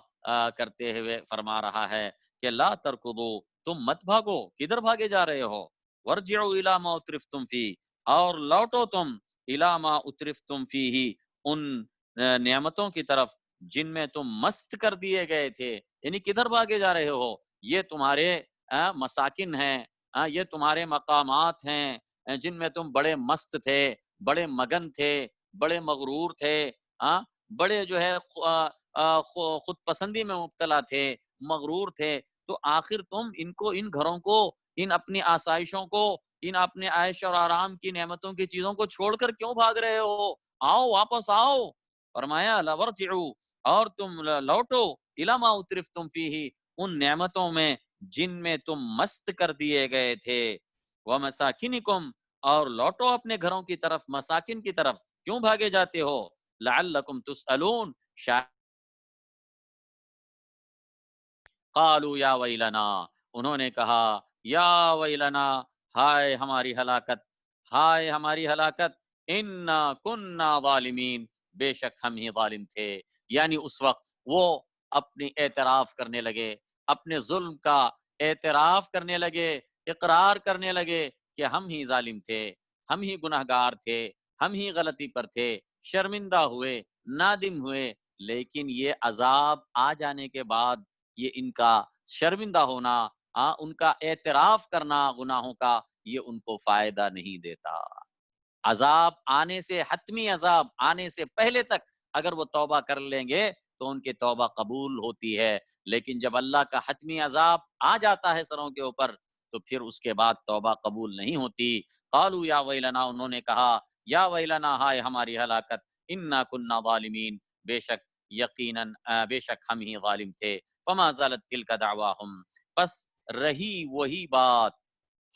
کرتے ہوئے فرما رہا ہے کہ لا ترکضو، تم مت بھاگو، کدھر بھاگے جا رہے ہو. ورجعوا الی ما اترفتم فی، اور لوٹو تم الی ما اترفتم فیہ، ان نعمتوں کی طرف جن میں تم مست کر دیے گئے تھے. یعنی کدھر بھاگے جا رہے ہو؟ یہ تمہارے مساکن ہیں، یہ تمہارے مقامات ہیں جن میں تم بڑے مست تھے، بڑے مگن تھے، بڑے مغرور تھے، بڑے جو ہے خود پسندی میں مبتلا تھے، مغرور تھے. تو آخر تم ان کو، ان گھروں کو، ان اپنی آسائشوں کو، ان اپنے عیش اور آرام کی نعمتوں کی چیزوں کو چھوڑ کر کیوں بھاگ رہے ہو؟ آؤ، واپس آؤ. فرمایا لورجعوا، اور تم لوٹو الی ما اترفتم فیہ، ان نعمتوں میں جن میں تم مست کر دیے گئے تھے. ومساکنکم، اور لوٹو اپنے گھروں کی طرف، مساکن کی طرف. کیوں بھاگے جاتے ہو؟ لعلکم تسألون، قالوا یا ویلنا، انہوں نے کہا یا ویلنا، ہائے ہماری ہلاکت، ہائے ہماری ہلاکت، انا کننا ظالمین، بے شک ہم ہی ظالم تھے. یعنی اس وقت وہ اپنی اعتراف کرنے لگے، اپنے ظلم کا اعتراف کرنے لگے، اقرار کرنے لگے کہ ہم ہی ظالم تھے، ہم ہی گناہگار تھے، ہم ہی غلطی پر تھے. شرمندہ ہوئے، نادم ہوئے. لیکن یہ عذاب آ جانے کے بعد یہ ان کا شرمندہ ہونا، ان کا اعتراف کرنا گناہوں کا، یہ ان کو فائدہ نہیں دیتا. عذاب آنے سے، حتمی عذاب آنے سے پہلے تک اگر وہ توبہ کر لیں گے تو ان کی توبہ قبول ہوتی ہے. لیکن جب اللہ کا حتمی عذاب آ جاتا ہے سروں کے اوپر، تو پھر اس کے بعد توبہ قبول نہیں ہوتی. قالوا یا ویلنا، انہوں نے کہا یا ویلنا، ہائے ہماری ہلاکت، انا کننا ظالمین، بے شک یقیناً بے شک ہم ہی ظالم تھے. فما زالت تلک دعواہم، پس رہی وہی بات،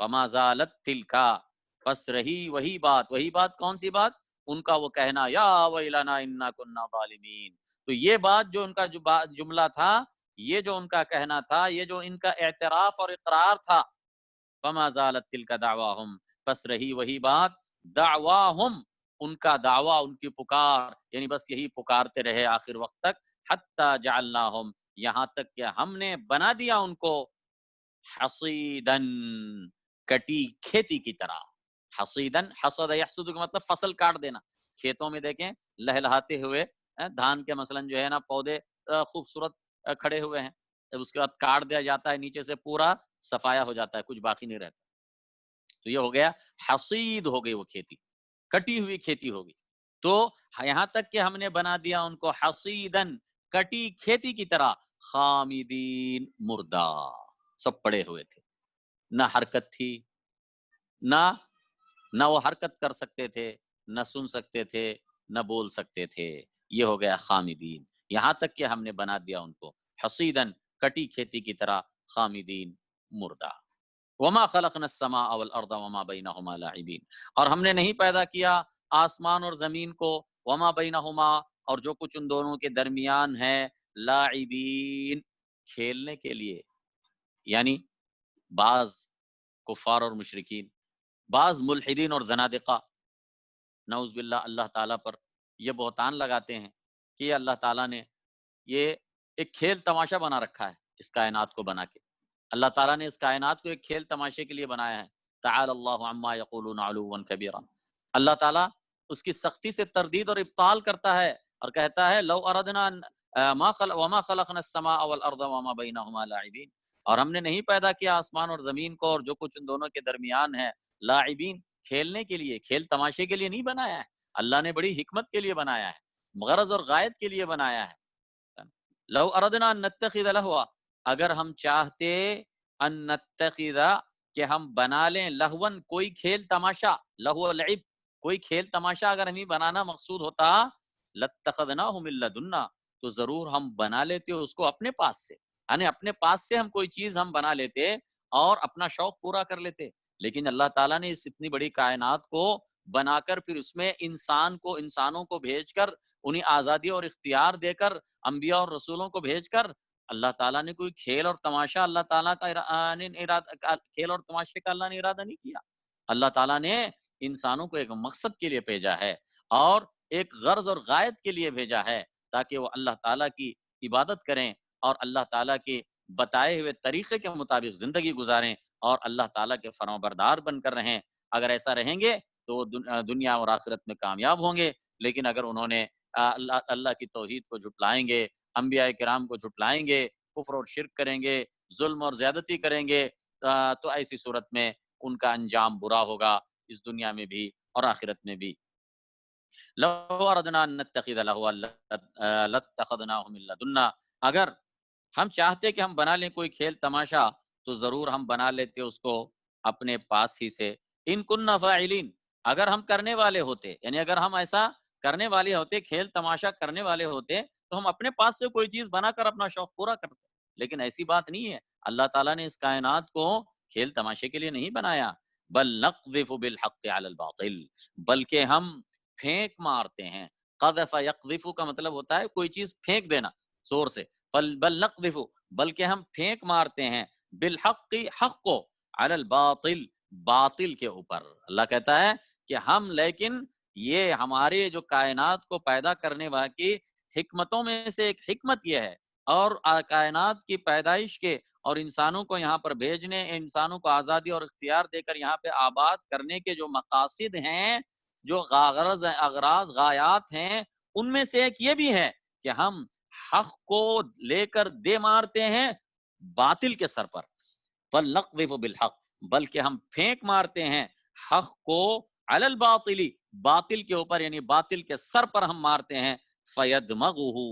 فما زالت تلک، پس رہی وہی بات. وہی بات کون سی بات؟ ان کا وہ کہنا یا ویلنا انا کننا ظالمین. تو یہ بات جو ان کا جملہ تھا، یہ جو ان کا کہنا تھا، یہ جو ان کا اعتراف اور اقرار تھا، فما زالت تلک دعواہم، پس رہی وہی بات، دعواہم، ان کا دعویٰ، ان کی پکار، یعنی بس یہی پکارتے رہے آخر وقت تک. حتی جعلناہم، یہاں تک کہ ہم نے بنا دیا ان کو حصیدن، کٹی کھیتی کی طرح. حصیدن، حصد یحصد کا مطلب فصل کاٹ دینا. کھیتوں میں دیکھیں لہلہاتے ہوئے دھان کے مثلاً جو ہے نا پودے خوبصورت کھڑے ہوئے ہیں، جب اس کے بعد کاٹ دیا جاتا ہے نیچے سے پورا صفایا ہو جاتا ہے، کچھ باقی نہیں رہتا. تو یہ ہو گیا حصید، ہو گئی وہ کھیتی، کٹی ہوئی کھیتی ہوگی. تو یہاں تک کہ ہم نے بنا دیا ان کو حصیدن، کٹی کھیتی کی طرح، خامدین، مردہ، سب پڑے ہوئے تھے، نہ حرکت تھی، نہ نہ وہ حرکت کر سکتے تھے، نہ سن سکتے تھے، نہ بول سکتے تھے. یہ ہو گیا خامدین. یہاں تک کہ ہم نے بنا دیا ان کو حصیدن، کٹی کھیتی کی طرح، خامدین، مردہ. وما خلقنا السماء والارض وما بينهما لاعبین، اور ہم نے نہیں پیدا کیا آسمان اور زمین کو، وما بینہما، اور جو کچھ ان دونوں کے درمیان ہے، لاعبین، کھیلنے کے لیے. یعنی بعض کفار اور مشرکین، بعض ملحدین اور زنادقہ، نعوذ باللہ، اللہ تعالیٰ پر یہ بہتان لگاتے ہیں کہ یہ اللہ تعالیٰ نے یہ ایک کھیل تماشا بنا رکھا ہے اس کائنات کو بنا کے. اللہ تعالیٰ نے اس کائنات کو ایک کھیل تماشے کے لیے بنایا ہے. تعالی اللہ عما یقولون علوا کبیرا. اللہ تعالیٰ اس کی سختی سے تردید اور ابطال کرتا ہے اور کہتا ہے لو اردنا وما خلقنا السماء والارض وما بینہما لاعبین، اور ہم نے نہیں پیدا کیا آسمان اور زمین کو اور جو کچھ ان دونوں کے درمیان ہے، لاعبین، کھیلنے کے لیے، کھیل تماشے کے لیے نہیں بنایا ہے. اللہ نے بڑی حکمت کے لیے بنایا ہے، غرض اور غائب کے لیے بنایا ہے. لو اردنا ان نتخذ لہوا، اگر ہم چاہتے، ان نتخذ، کہ ہم بنا لیں، لہون، کوئی کھیل تماشا، لہو لعب، کوئی کھیل تماشا اگر ہمیں بنانا مقصود ہوتا، لاتخذناہ من لدنا، تو ضرور ہم بنا لیتے اس کو اپنے پاس سے، یعنی اپنے پاس سے ہم کوئی چیز ہم بنا لیتے اور اپنا شوق پورا کر لیتے. لیکن اللہ تعالیٰ نے اس اتنی بڑی کائنات کو بنا کر پھر اس میں انسانوں کو بھیج کر، انہیں آزادی اور اختیار دے کر، انبیاء اور رسولوں کو بھیج کر، اللہ تعالیٰ نے کوئی کھیل اور تماشا، اللہ تعالیٰ کا کھیل اور تماشے کا اللہ نے ارادہ نہیں کیا. اللہ تعالیٰ نے انسانوں کو ایک مقصد کے لیے بھیجا ہے اور ایک غرض اور غایت کے لیے بھیجا ہے، تاکہ وہ اللہ تعالیٰ کی عبادت کریں اور اللہ تعالیٰ کے بتائے ہوئے طریقے کے مطابق زندگی گزاریں اور اللہ تعالیٰ کے فرمانبردار بن کر رہیں. اگر ایسا رہیں گے تو وہ دنیا اور آخرت میں کامیاب ہوں گے. لیکن اگر انہوں نے اللہ کی توحید کو جھٹلائیں گے، انبیاء کرام کو جھٹلائیں گے، کفر اور شرک کریں گے، ظلم اور زیادتی کریں گے، تو ایسی صورت میں ان کا انجام برا ہوگا، اس دنیا میں بھی اور آخرت میں بھی. لو اردنا ان نتخذ لهوا لاتخذناه من لدنا، اگر ہم چاہتے کہ ہم بنا لیں کوئی کھیل تماشا تو ضرور ہم بنا لیتے اس کو اپنے پاس ہی سے. ان کننا فاعلین، اگر ہم کرنے والے ہوتے، یعنی اگر ہم ایسا کرنے والے ہوتے، کھیل تماشا کرنے والے ہوتے، تو ہم اپنے پاس سے کوئی چیز بنا کر اپنا شوق پورا کرتے. لیکن ایسی بات نہیں ہے. اللہ تعالیٰ نے اس کائنات کو کھیل تماشے کے لیے نہیں بنایا. بل نقذف بالحق علی الباطل، بلکہ ہم پھینک مارتے ہیں. قذف یقذف کا مطلب ہوتا ہے کوئی چیز پھینک دینا زور سے. بل نقذف، بلکہ ہم پھینک مارتے ہیں، بالحق، حق کو، علی الباطل، باطل کے اوپر. اللہ کہتا ہے کہ ہم، لیکن یہ ہمارے جو کائنات کو پیدا کرنے والی حکمتوں میں سے ایک حکمت یہ ہے، اور کائنات کی پیدائش کے اور انسانوں کو یہاں پر بھیجنے، انسانوں کو آزادی اور اختیار دے کر یہاں پہ آباد کرنے کے جو مقاصد ہیں، جو اغراض غایات ہیں، ان میں سے ایک یہ بھی ہے کہ ہم حق کو لے کر دے مارتے ہیں باطل کے سر پر. بل نقذف بالحق، بلکہ ہم پھینک مارتے ہیں حق کو، علی الباطل، باطل کے اوپر، یعنی باطل کے سر پر ہم مارتے ہیں. فیدمغہ،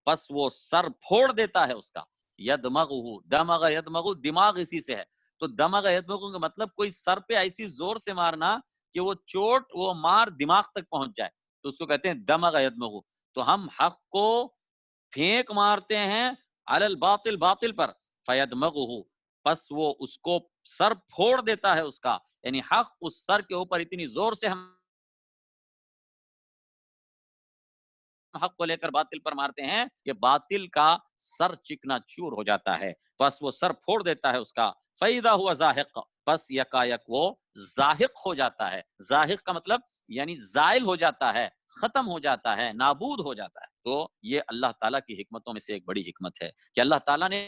پس وہ سر پھوڑ دیتا ہے اس کا. یدمغہ، دمغ یدمغ، دماغ اسی سے ہے. تو دمغ یدمغ کا مطلب کوئی سر پہ ایسی زور سے مارنا کہ وہ چوٹ، وہ مار دماغ تک پہنچ جائے، تو اس کو کہتے ہیں دمغ یدمغ. تو ہم حق کو پھینک مارتے ہیں علی الباطل، باطل پر. فیدمغہ، پس وہ اس کو سر پھوڑ دیتا ہے اس کا، یعنی حق اس سر کے اوپر اتنی زور سے ہم حق کو لے کر باطل پر مارتے ہیں کہ باطل کا سر چکنا چور ہو جاتا ہے، بس وہ سر پھوڑ دیتا ہے اس کا. فَإِذَا هُوَ زَاهِقٌ، بس یکایک وہ زاہق ہو جاتا ہے. زاہق کا مطلب یعنی زائل ہو جاتا ہے، ختم ہو جاتا ہے، نابود ہو جاتا ہے. تو یہ اللہ تعالیٰ کی حکمتوں میں سے ایک بڑی حکمت ہے کہ اللہ تعالیٰ نے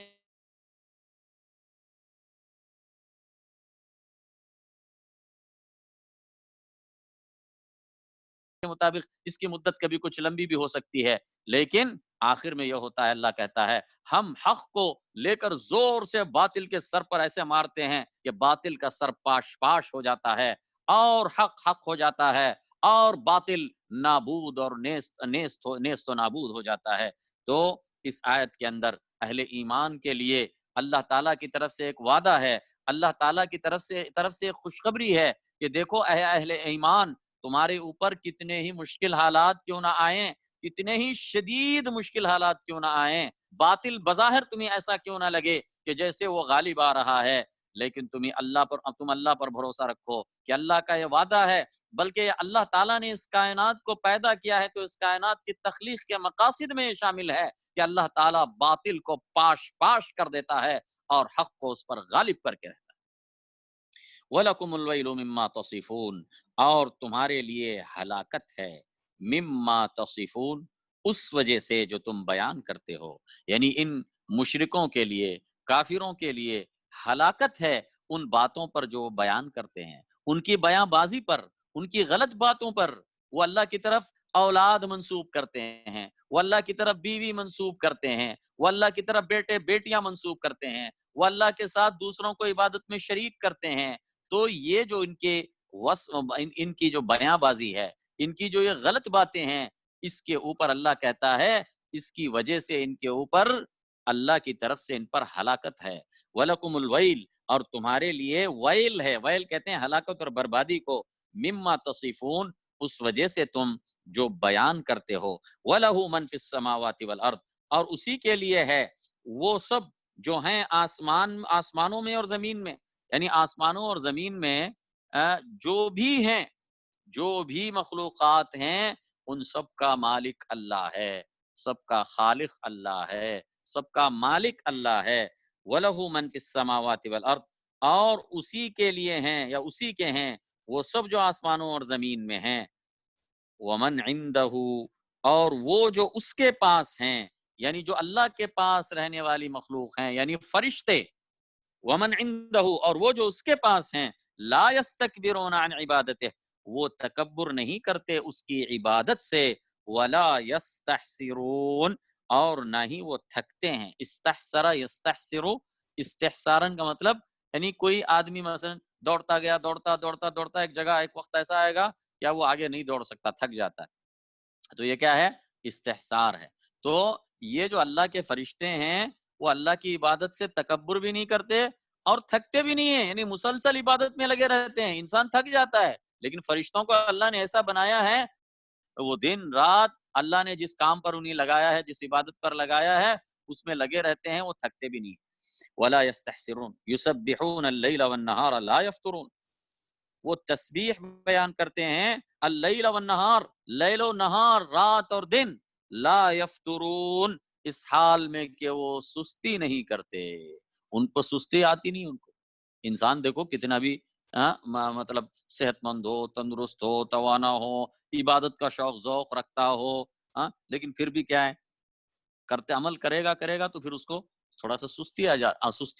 کے مطابق اس کی مدت کبھی کچھ لمبی بھی ہو سکتی ہے، لیکن آخر میں یہ ہوتا ہے، اللہ کہتا ہے ہم حق کو لے کر زور سے باطل کے سر پر ایسے مارتے ہیں کہ باطل کا سر پاش پاش ہو جاتا ہے اور حق حق ہو جاتا ہے اور باطل نابود اور نیست و نابود ہو جاتا ہے۔ تو اس آیت کے اندر اہل ایمان کے لیے اللہ تعالیٰ کی طرف سے ایک وعدہ ہے، اللہ تعالیٰ کی طرف سے ایک خوشخبری ہے کہ دیکھو اے اہل ایمان، تمہارے اوپر کتنے ہی مشکل حالات کیوں نہ آئیں، کتنے ہی شدید مشکل حالات کیوں نہ آئیں، باطل بظاہر تمہیں ایسا کیوں نہ لگے کہ جیسے وہ غالب آ رہا ہے، لیکن تم اللہ پر بھروسہ رکھو کہ اللہ کا یہ وعدہ ہے، بلکہ اللہ تعالیٰ نے اس کائنات کو پیدا کیا ہے تو اس کائنات کی تخلیق کے مقاصد میں یہ شامل ہے کہ اللہ تعالیٰ باطل کو پاش پاش کر دیتا ہے اور حق کو اس پر غالب کر کے رہتا ہے۔ وَلَكُمُ الْوَيْلُ مِمَّا تَصِفُونَ، اور تمہارے لیے ہلاکت ہے، مما تصفون، اس وجہ سے جو تم بیان کرتے ہو، یعنی ان مشرکوں کے لیے، کافروں کے لیے ہلاکت ہے ان باتوں پر جو بیان کرتے ہیں، ان کی بیان بازی پر، ان کی غلط باتوں پر۔ وہ اللہ کی طرف اولاد منسوب کرتے ہیں، وہ اللہ کی طرف بیوی منسوب کرتے ہیں، وہ اللہ کی طرف بیٹے بیٹیاں منسوب کرتے ہیں، وہ اللہ کے ساتھ دوسروں کو عبادت میں شریک کرتے ہیں۔ تو یہ جو ان کی جو بیان بازی ہے، ان کی جو یہ غلط باتیں ہیں، اس کے اوپر اللہ کہتا ہے اس کی وجہ سے ان کے اوپر اللہ کی طرف سے ان پر ہلاکت ہے۔ وَلَكُمُ الْوَيْلُ، اور تمہارے لیے ویل ہے، ویل کہتے ہیں ہلاکت اور بربادی کو، مما تصفون، اس وجہ سے تم جو بیان کرتے ہو۔ وَلَهُ مَنْ فِي السَّمَاوَاتِ وَالْأَرْضِ، اور اسی کے لیے ہے وہ سب جو ہیں آسمانوں میں اور زمین میں، یعنی آسمانوں اور زمین میں جو بھی ہیں، جو بھی مخلوقات ہیں، ان سب کا مالک اللہ ہے، سب کا خالق اللہ ہے، سب کا مالک اللہ ہے۔ وَلَهُ مَنْ فِي السَّمَاوَاتِ وَالْأَرْضِ، اور اسی کے لیے ہیں یا اسی کے ہیں وہ سب جو آسمانوں اور زمین میں ہیں۔ وَمَنْ عِنْدَهُ، اور وہ جو اس کے پاس ہیں، یعنی جو اللہ کے پاس رہنے والی مخلوق ہیں، یعنی فرشتے۔ ومن عنده، اور وہ جو اس کے پاس ہیں، لا يستكبرون عن عبادته، وہ تکبر نہیں کرتے اس کی عبادت سے، ولا يستحسرون، اور نہ ہی وہ تھکتے ہیں۔ استحسر یستحسر، استحسارن کا مطلب یعنی کوئی آدمی مثلا دوڑتا گیا، دوڑتا ایک جگہ، ایک وقت ایسا آئے گا یا وہ آگے نہیں دوڑ سکتا، تھک جاتا ہے، تو یہ کیا ہے؟ استحسار ہے۔ تو یہ جو اللہ کے فرشتے ہیں وہ اللہ کی عبادت سے تکبر بھی نہیں کرتے اور تھکتے بھی نہیں ہیں، یعنی مسلسل عبادت میں لگے رہتے ہیں۔ انسان تھک جاتا ہے، لیکن فرشتوں کو اللہ نے ایسا بنایا ہے، وہ دن رات اللہ نے جس کام پر انہیں لگایا ہے، جس عبادت پر لگایا ہے، اس میں لگے رہتے ہیں، وہ تھکتے بھی نہیں۔ ولا يستحسرون يسبحون الليل والنهار لا يفترون، وہ تسبیح بیان کرتے ہیں، اللیل والنہار، لیل و نہار، رات اور دن، لا یفترون، اس حال میں کہ وہ سستی نہیں کرتے، ان کو سستی آتی نہیں۔ ان کو انسان دیکھو کتنا بھی مطلب صحت مند ہو، تندرست ہو، توانا ہو، عبادت کا شوق ذوق رکھتا ہو، لیکن پھر بھی کیا ہے، کرتے عمل کرے گا تو پھر اس کو تھوڑا سا سستی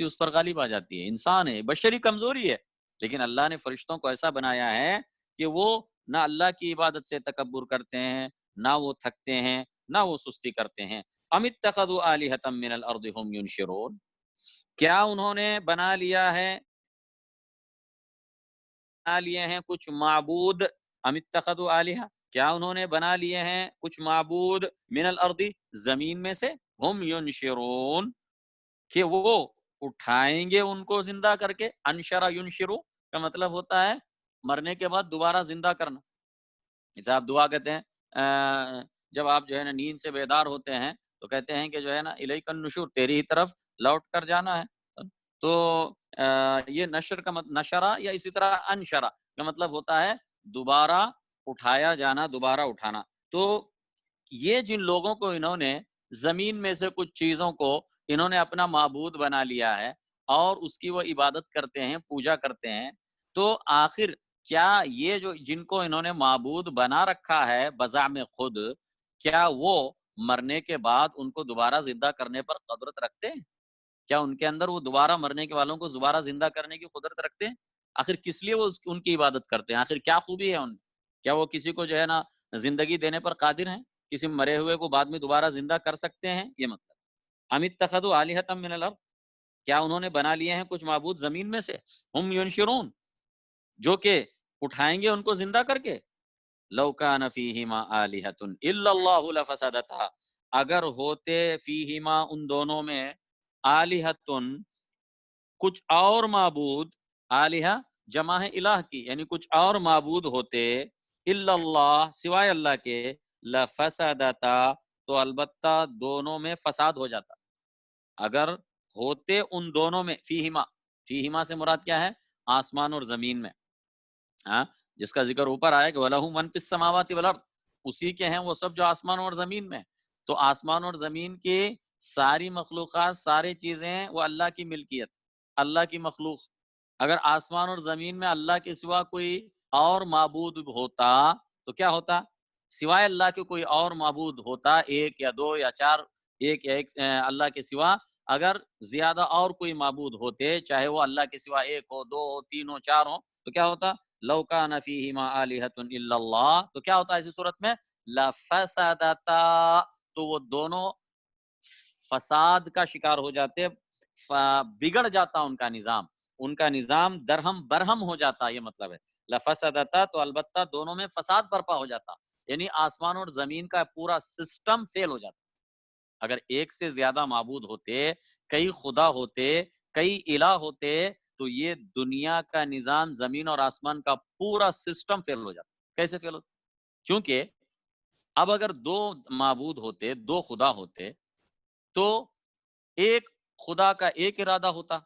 اس پر غالب آ جاتی ہے۔ انسان ہے، بشری کمزوری ہے، لیکن اللہ نے فرشتوں کو ایسا بنایا ہے کہ وہ نہ اللہ کی عبادت سے تکبر کرتے ہیں، نہ وہ تھکتے ہیں، نہ وہ سستی کرتے ہیں۔ ام اتخذوا آلہۃ من الارض هم ينشرون، کیا انہوں نے بنا لیے ہیں کچھ معبود، ام اتخذوا آلہہ، کیا انہوں نے بنا لیے ہیں کچھ معبود، من الارض، زمین میں سے، ہم ینشرون، کہ وہ اٹھائیں گے ان کو زندہ کر کے۔ انشرا ینشرو کا مطلب ہوتا ہے مرنے کے بعد دوبارہ زندہ کرنا۔ جیسے آپ دعا کہتے ہیں، جب آپ جو ہے نا نیند سے بیدار ہوتے ہیں تو کہتے ہیں کہ جو ہے نا الیک النشور، تیری ہی طرف لوٹ کر جانا ہے۔ تو یہ نشرہ یا اسی طرح انشرہ کا مطلب ہوتا ہے دوبارہ اٹھایا جانا، دوبارہ اٹھانا۔ تو یہ جن لوگوں کو انہوں نے زمین میں سے کچھ چیزوں کو انہوں نے اپنا معبود بنا لیا ہے اور اس کی وہ عبادت کرتے ہیں، پوجا کرتے ہیں، تو آخر کیا یہ جو جن کو انہوں نے معبود بنا رکھا ہے بزعم خود، کیا وہ مرنے کے بعد ان کو دوبارہ زندہ کرنے پر قدرت رکھتے ہیں؟ کیا ان کے اندر وہ دوبارہ مرنے کے والوں کو دوبارہ زندہ کرنے کی قدرت رکھتے ہیں؟ آخر کس لیے وہ ان کی عبادت کرتے ہیں؟ آخر کیا خوبی ہے ان میں؟ کیا وہ کسی کو جو ہے نا زندگی دینے پر قادر ہیں؟ کسی مرے ہوئے کو بعد میں دوبارہ زندہ کر سکتے ہیں؟ یہ مطلب ام اتخذوا آلہۃ من الارض، کیا انہوں نے بنا لیے ہیں کچھ معبود زمین میں سے، ہم ینشرون، جو کہ اٹھائیں گے ان کو زندہ کر کے، لو کان فیہما آلہۃ الا اللہ لفسدتها، اگر ہوتے فیہما ان دونوں میں آلہۃ کچھ اور معبود، آلہہ جمع ہے الہ کی، یعنی کچھ اور معبود ہوتے، الا اللہ سوائے اللہ کے، لفسدتا تو البتہ دونوں میں فساد ہو جاتا، اگر ہوتے ان دونوں میں، فیہما، فیہما سے مراد کیا ہے؟ آسمان اور زمین میں، ہاں، جس کا ذکر اوپر آیا کہ وَلَهُ مَن فِي السَّمَاوَاتِ وَالْأَرْضِ، اسی کے ہیں وہ سب جو آسمان اور زمین میں، تو آسمان اور زمین کی ساری مخلوقات، ساری چیزیں وہ اللہ کی ملکیت، اللہ کی مخلوق، اگر آسمان اور زمین میں اللہ کے سوا کوئی اور معبود ہوتا تو کیا ہوتا؟ سوائے اللہ کے کوئی اور معبود ہوتا، ایک یا دو یا چار، ایک یا ایک اللہ کے سوا اگر زیادہ اور کوئی معبود ہوتے، چاہے وہ اللہ کے سوا ایک ہو، دو ہو، تین ہو، چار ہو، تو کیا ہوتا؟ لو کان فیہما آلہۃ الا اللہ، تو کیا ہوتا ایسی صورت میں؟ لفسدتا، تو وہ دونوں فساد کا شکار ہو جاتے، بگڑ جاتا ان کا نظام درہم برہم ہو جاتا، یہ مطلب ہے لفسدتا، تو البتہ دونوں میں فساد برپا ہو جاتا، یعنی آسمان اور زمین کا پورا سسٹم فیل ہو جاتا۔ اگر ایک سے زیادہ معبود ہوتے، کئی خدا ہوتے، کئی الہ ہوتے، تو یہ دنیا کا نظام، زمین اور آسمان کا پورا سسٹم فیل ہو جاتا۔ کیسے فیل ہوتا؟ کیونکہ اب اگر دو معبود ہوتے، دو خدا ہوتے، تو ایک خدا کا ایک ارادہ ہوتا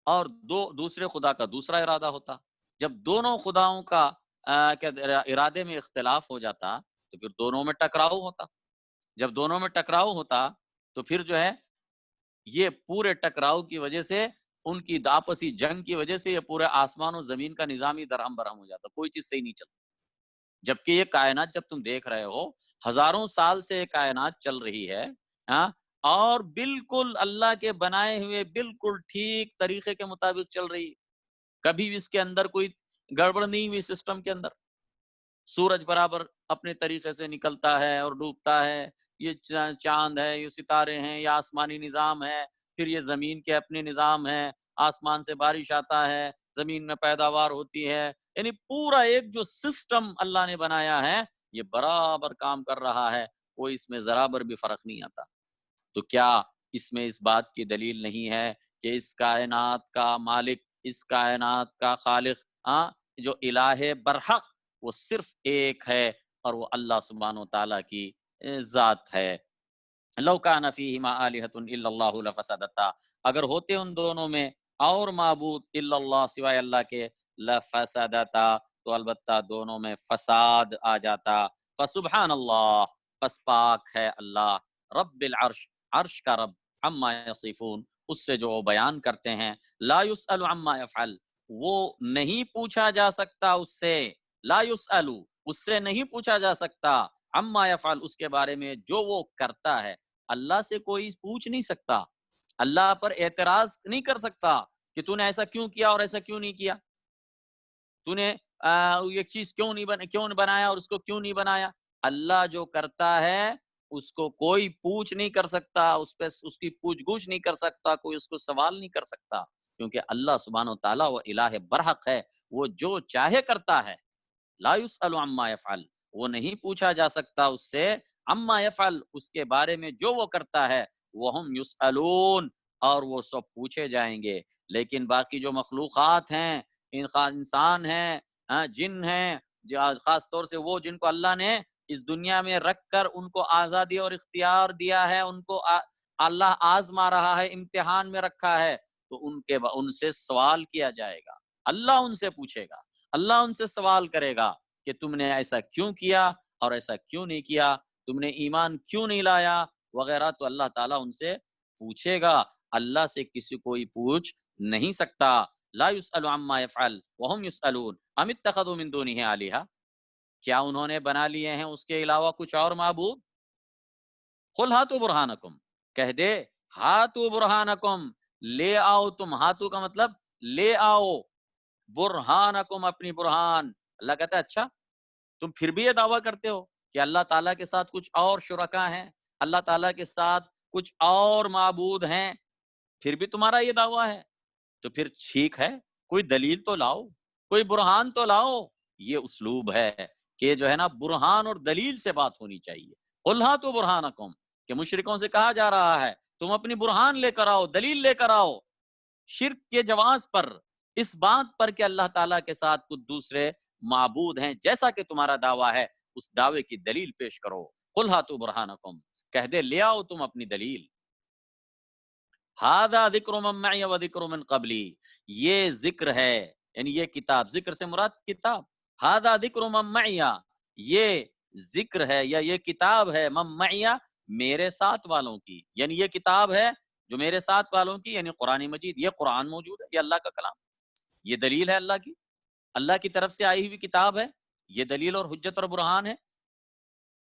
اور دوسرے خدا کا دوسرا ارادہ ہوتا، جب دونوں خداؤں کا ارادے میں اختلاف ہو جاتا تو پھر دونوں میں ٹکراؤ ہوتا، جب دونوں میں ٹکراؤ ہوتا تو پھر جو ہے یہ پورے ٹکراؤ کی وجہ سے، ان کی آپسی جنگ کی وجہ سے، یہ پورے آسمان اور زمین کا نظام ہی درہم برہم ہو جاتا، کوئی چیز صحیح نہیں چلتی۔ جبکہ یہ کائنات جب تم دیکھ رہے ہو، ہزاروں سال سے یہ کائنات چل رہی ہے، ہاں، اور بالکل اللہ کے بنائے ہوئے بالکل ٹھیک طریقے کے مطابق چل رہی ہے، کبھی بھی اس کے اندر کوئی گڑبڑ نہیں ہوئی، سسٹم کے اندر سورج برابر اپنے طریقے سے نکلتا ہے اور ڈوبتا ہے، یہ چاند ہے، یہ ستارے ہیں، یہ آسمانی نظام ہے، پھر یہ زمین کے اپنے نظام ہے، آسمان سے بارش آتا ہے، زمین میں پیداوار ہوتی ہے، یعنی پورا ایک جو سسٹم اللہ نے بنایا ہے یہ برابر کام کر رہا ہے، کوئی اس میں ذرا بر بھی فرق نہیں آتا۔ تو کیا اس میں اس بات کی دلیل نہیں ہے کہ اس کائنات کا مالک، اس کائنات کا خالق، ہاں، جو الہ برحق وہ صرف ایک ہے اور وہ اللہ سبحانہ و تعالیٰ کی ذات ہے۔ لو کان فیہما آلہۃ الا اللہ لفسدتا، اگر ہوتے ان دونوں میں اور معبود الا اللہ سوائے اللہ کے، لفسدتا تو البتہ دونوں میں فساد آ جاتا۔ فسبحان اللہ، پس پاک ہے اللہ، رب العرش، عرش کا رب، عما یصفون، اس سے جو وہ بیان کرتے ہیں، لا یسأل عما یفعل، وہ نہیں پوچھا جا سکتا اس سے، لا یسأل، اس سے نہیں پوچھا جا سکتا، عما یفعل، اس کے بارے میں جو وہ کرتا ہے۔ اللہ سے کوئی پوچھ نہیں سکتا، اللہ پر اعتراض نہیں کر سکتا کہ تو نے ایسا کیوں کیا اور ایسا کیوں نہیں کیا، تو نے یہ چیز کیوں بنایا اور اس کو کیوں نہیں بنایا۔ اللہ جو کرتا ہے اس کو کوئی پوچھ نہیں کر سکتا، اس پہ اس کی پوچھ گچھ نہیں کر سکتا، کوئی اس کو سوال نہیں کر سکتا، کیونکہ اللہ سبحانہ و تعالیٰ وہ الہ برحق ہے، وہ جو چاہے کرتا ہے۔ لا یسأل عما یفعل، وہ نہیں پوچھا جا سکتا اس سے، عما یفعل، اس کے بارے میں جو وہ کرتا ہے، وہم یسألون، اور وہ سب پوچھے جائیں گے۔ لیکن باقی جو مخلوقات ہیں، انسان ہیں، جن ہیں، خاص طور سے وہ جن کو اللہ نے اس دنیا میں رکھ کر ان کو آزادی اور اختیار دیا ہے، ان کو اللہ آزما رہا ہے، امتحان میں رکھا ہے، تو ان سے سوال کیا جائے گا، اللہ ان سے پوچھے گا، اللہ ان سے سوال کرے گا کہ تم نے ایسا کیوں کیا اور ایسا کیوں نہیں کیا، تم نے ایمان کیوں نہیں لایا وغیرہ، تو اللہ تعالیٰ ان سے پوچھے گا۔ اللہ سے کسی کوئی پوچھ نہیں سکتا۔ لا يسأل عما يفعل وهم يسألون ام اتخذوا من دونه آلهة، کیا انہوں نے بنا لیے ہیں اس کے علاوہ کچھ اور معبود؟ قل ہاتوا برہانکم، کہہ دے ہاتوا برہانکم، لے آؤ تم، ہاتو کا مطلب لے آؤ، برہانکم، اپنی برہان۔ اللہ کہتا ہے اچھا تم پھر بھی یہ دعویٰ کرتے ہو کہ اللہ تعالیٰ کے ساتھ کچھ اور شرکا ہیں، اللہ تعالیٰ کے ساتھ کچھ اور معبود ہیں، پھر بھی تمہارا یہ دعویٰ ہے، تو پھر ٹھیک ہے، کوئی دلیل تو لاؤ، کوئی برہان تو لاؤ۔ یہ اسلوب ہے کہ جو ہے نا برہان اور دلیل سے بات ہونی چاہیے۔ قُلْ هَاتُوا بُرْهَانَكُمْ، کہ مشرکوں سے کہا جا رہا ہے تم اپنی برہان لے کر آؤ، دلیل لے کر آؤ، شرک کے جواز پر، اس بات پر کہ اللہ تعالیٰ کے ساتھ کچھ دوسرے معبود ہیں جیسا کہ تمہارا دعویٰ ہے، اس دعوے کی دلیل پیش کرو۔ قُلْ هَاتُوا بُرْهَانَكُمْ، کہہ دے لے آؤ تم اپنی دلیل۔ ہذا ذکر من معی و ذکر من قبلی، یہ ذکر ہے، یعنی یہ کتاب، ذکر سے مراد کتاب، ہذا ذکر من معی، یہ ذکر ہے یا یہ کتاب ہے، من معی میرے ساتھ والوں کی، یعنی یہ کتاب ہے جو میرے ساتھ والوں کی، یعنی قرآن مجید، یہ قرآن موجود ہے، یہ اللہ کا کلام، یہ دلیل ہے اللہ کی، اللہ کی طرف سے آئی ہوئی کتاب ہے، یہ دلیل اور حجت اور برہان ہے۔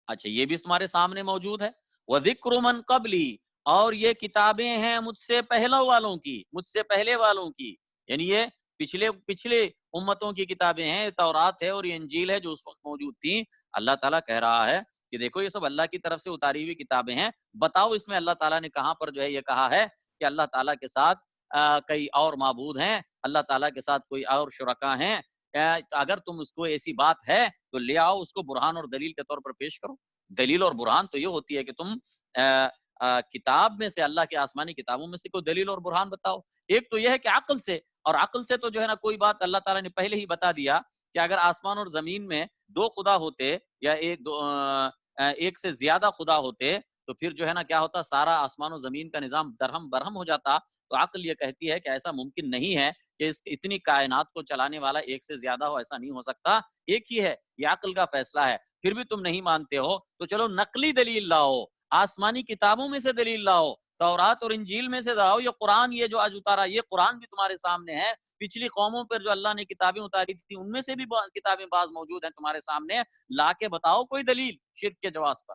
اچھا یہ بھی تمہارے سامنے موجود ہے۔ وَذِكْرُ مَنْ قَبْلِي، اور یہ کتابیں ہیں مجھ سے پہلے والوں کی، مجھ سے پہلے والوں کی، یعنی یہ پچھلے امتوں کی کتابیں ہیں، تورات ہے اور یہ انجیل ہے جو اس وقت موجود تھیں۔ اللہ تعالیٰ کہہ رہا ہے کہ دیکھو یہ سب اللہ کی طرف سے اتاری ہوئی کتابیں ہیں، بتاؤ اس میں اللہ تعالیٰ نے کہاں پر جو ہے یہ کہا ہے کہ اللہ تعالیٰ کے ساتھ کئی اور معبود ہیں، اللہ تعالیٰ کے ساتھ کوئی اور شرکا ہیں؟ اگر تم اس کو ایسی بات ہے تو لے آؤ، اس کو برہان اور دلیل کے طور پر پیش کرو۔ دلیل اور برہان تو یہ ہوتی ہے کہ تم کتاب میں سے، اللہ کی آسمانی کتابوں میں سے کوئی دلیل اور برہان بتاؤ۔ ایک تو یہ ہے کہ عقل سے، اور عقل سے تو جو ہے نا کوئی بات اللہ تعالیٰ نے پہلے ہی بتا دیا کہ اگر آسمان اور زمین میں دو خدا ہوتے یا ایک سے زیادہ خدا ہوتے تو پھر جو ہے نا کیا ہوتا، سارا آسمان و زمین کا نظام درہم برہم ہو جاتا۔ تو عقل یہ کہتی ہے کہ ایسا ممکن نہیں ہے کہ اتنی کائنات کو چلانے والا ایک سے زیادہ ہو، ایسا نہیں ہو سکتا، ایک ہی ہے، یہ عقل کا فیصلہ ہے۔ پھر بھی تم نہیں مانتے ہو تو چلو نقلی دلیل لاؤ، آسمانی کتابوں میں سے دلیل لاؤ، تورات اور انجیل میں سے لاؤ، یہ قرآن، یہ جو آج اتارا، یہ قرآن بھی تمہارے سامنے ہے، پچھلی قوموں پر جو اللہ نے کتابیں اتاری تھی ان میں سے بھی کتابیں بعض موجود ہیں تمہارے سامنے، لا کے بتاؤ کوئی دلیل شرک کے جواز پر۔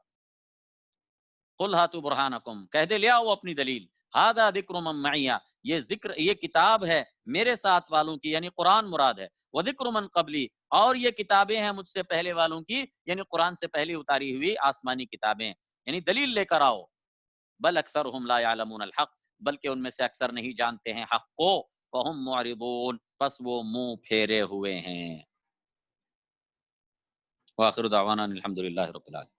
قُلْ هَاتُوا بُرْهَانَكُمْ، کہہ دے لے آؤ اپنی دلیل۔ ہذا ذکر من معی، یہ ذکر، یہ کتاب ہے میرے ساتھ والوں کی، یعنی قرآن مراد ہے۔ وذکر من قبلی، اور یہ کتابیں ہیں مجھ سے پہلے والوں کی، یعنی قرآن سے پہلے اتاری ہوئی آسمانی کتابیں، یعنی دلیل لے کر آؤ۔ بل اکثرهم لا يعلمون الحق، بلکہ ان میں سے اکثر نہیں جانتے ہیں حق کو، فهم معرضون، پس وہ منہ پھیرے ہوئے ہیں۔ وآخر دعوانا الحمدللہ رب العالمین۔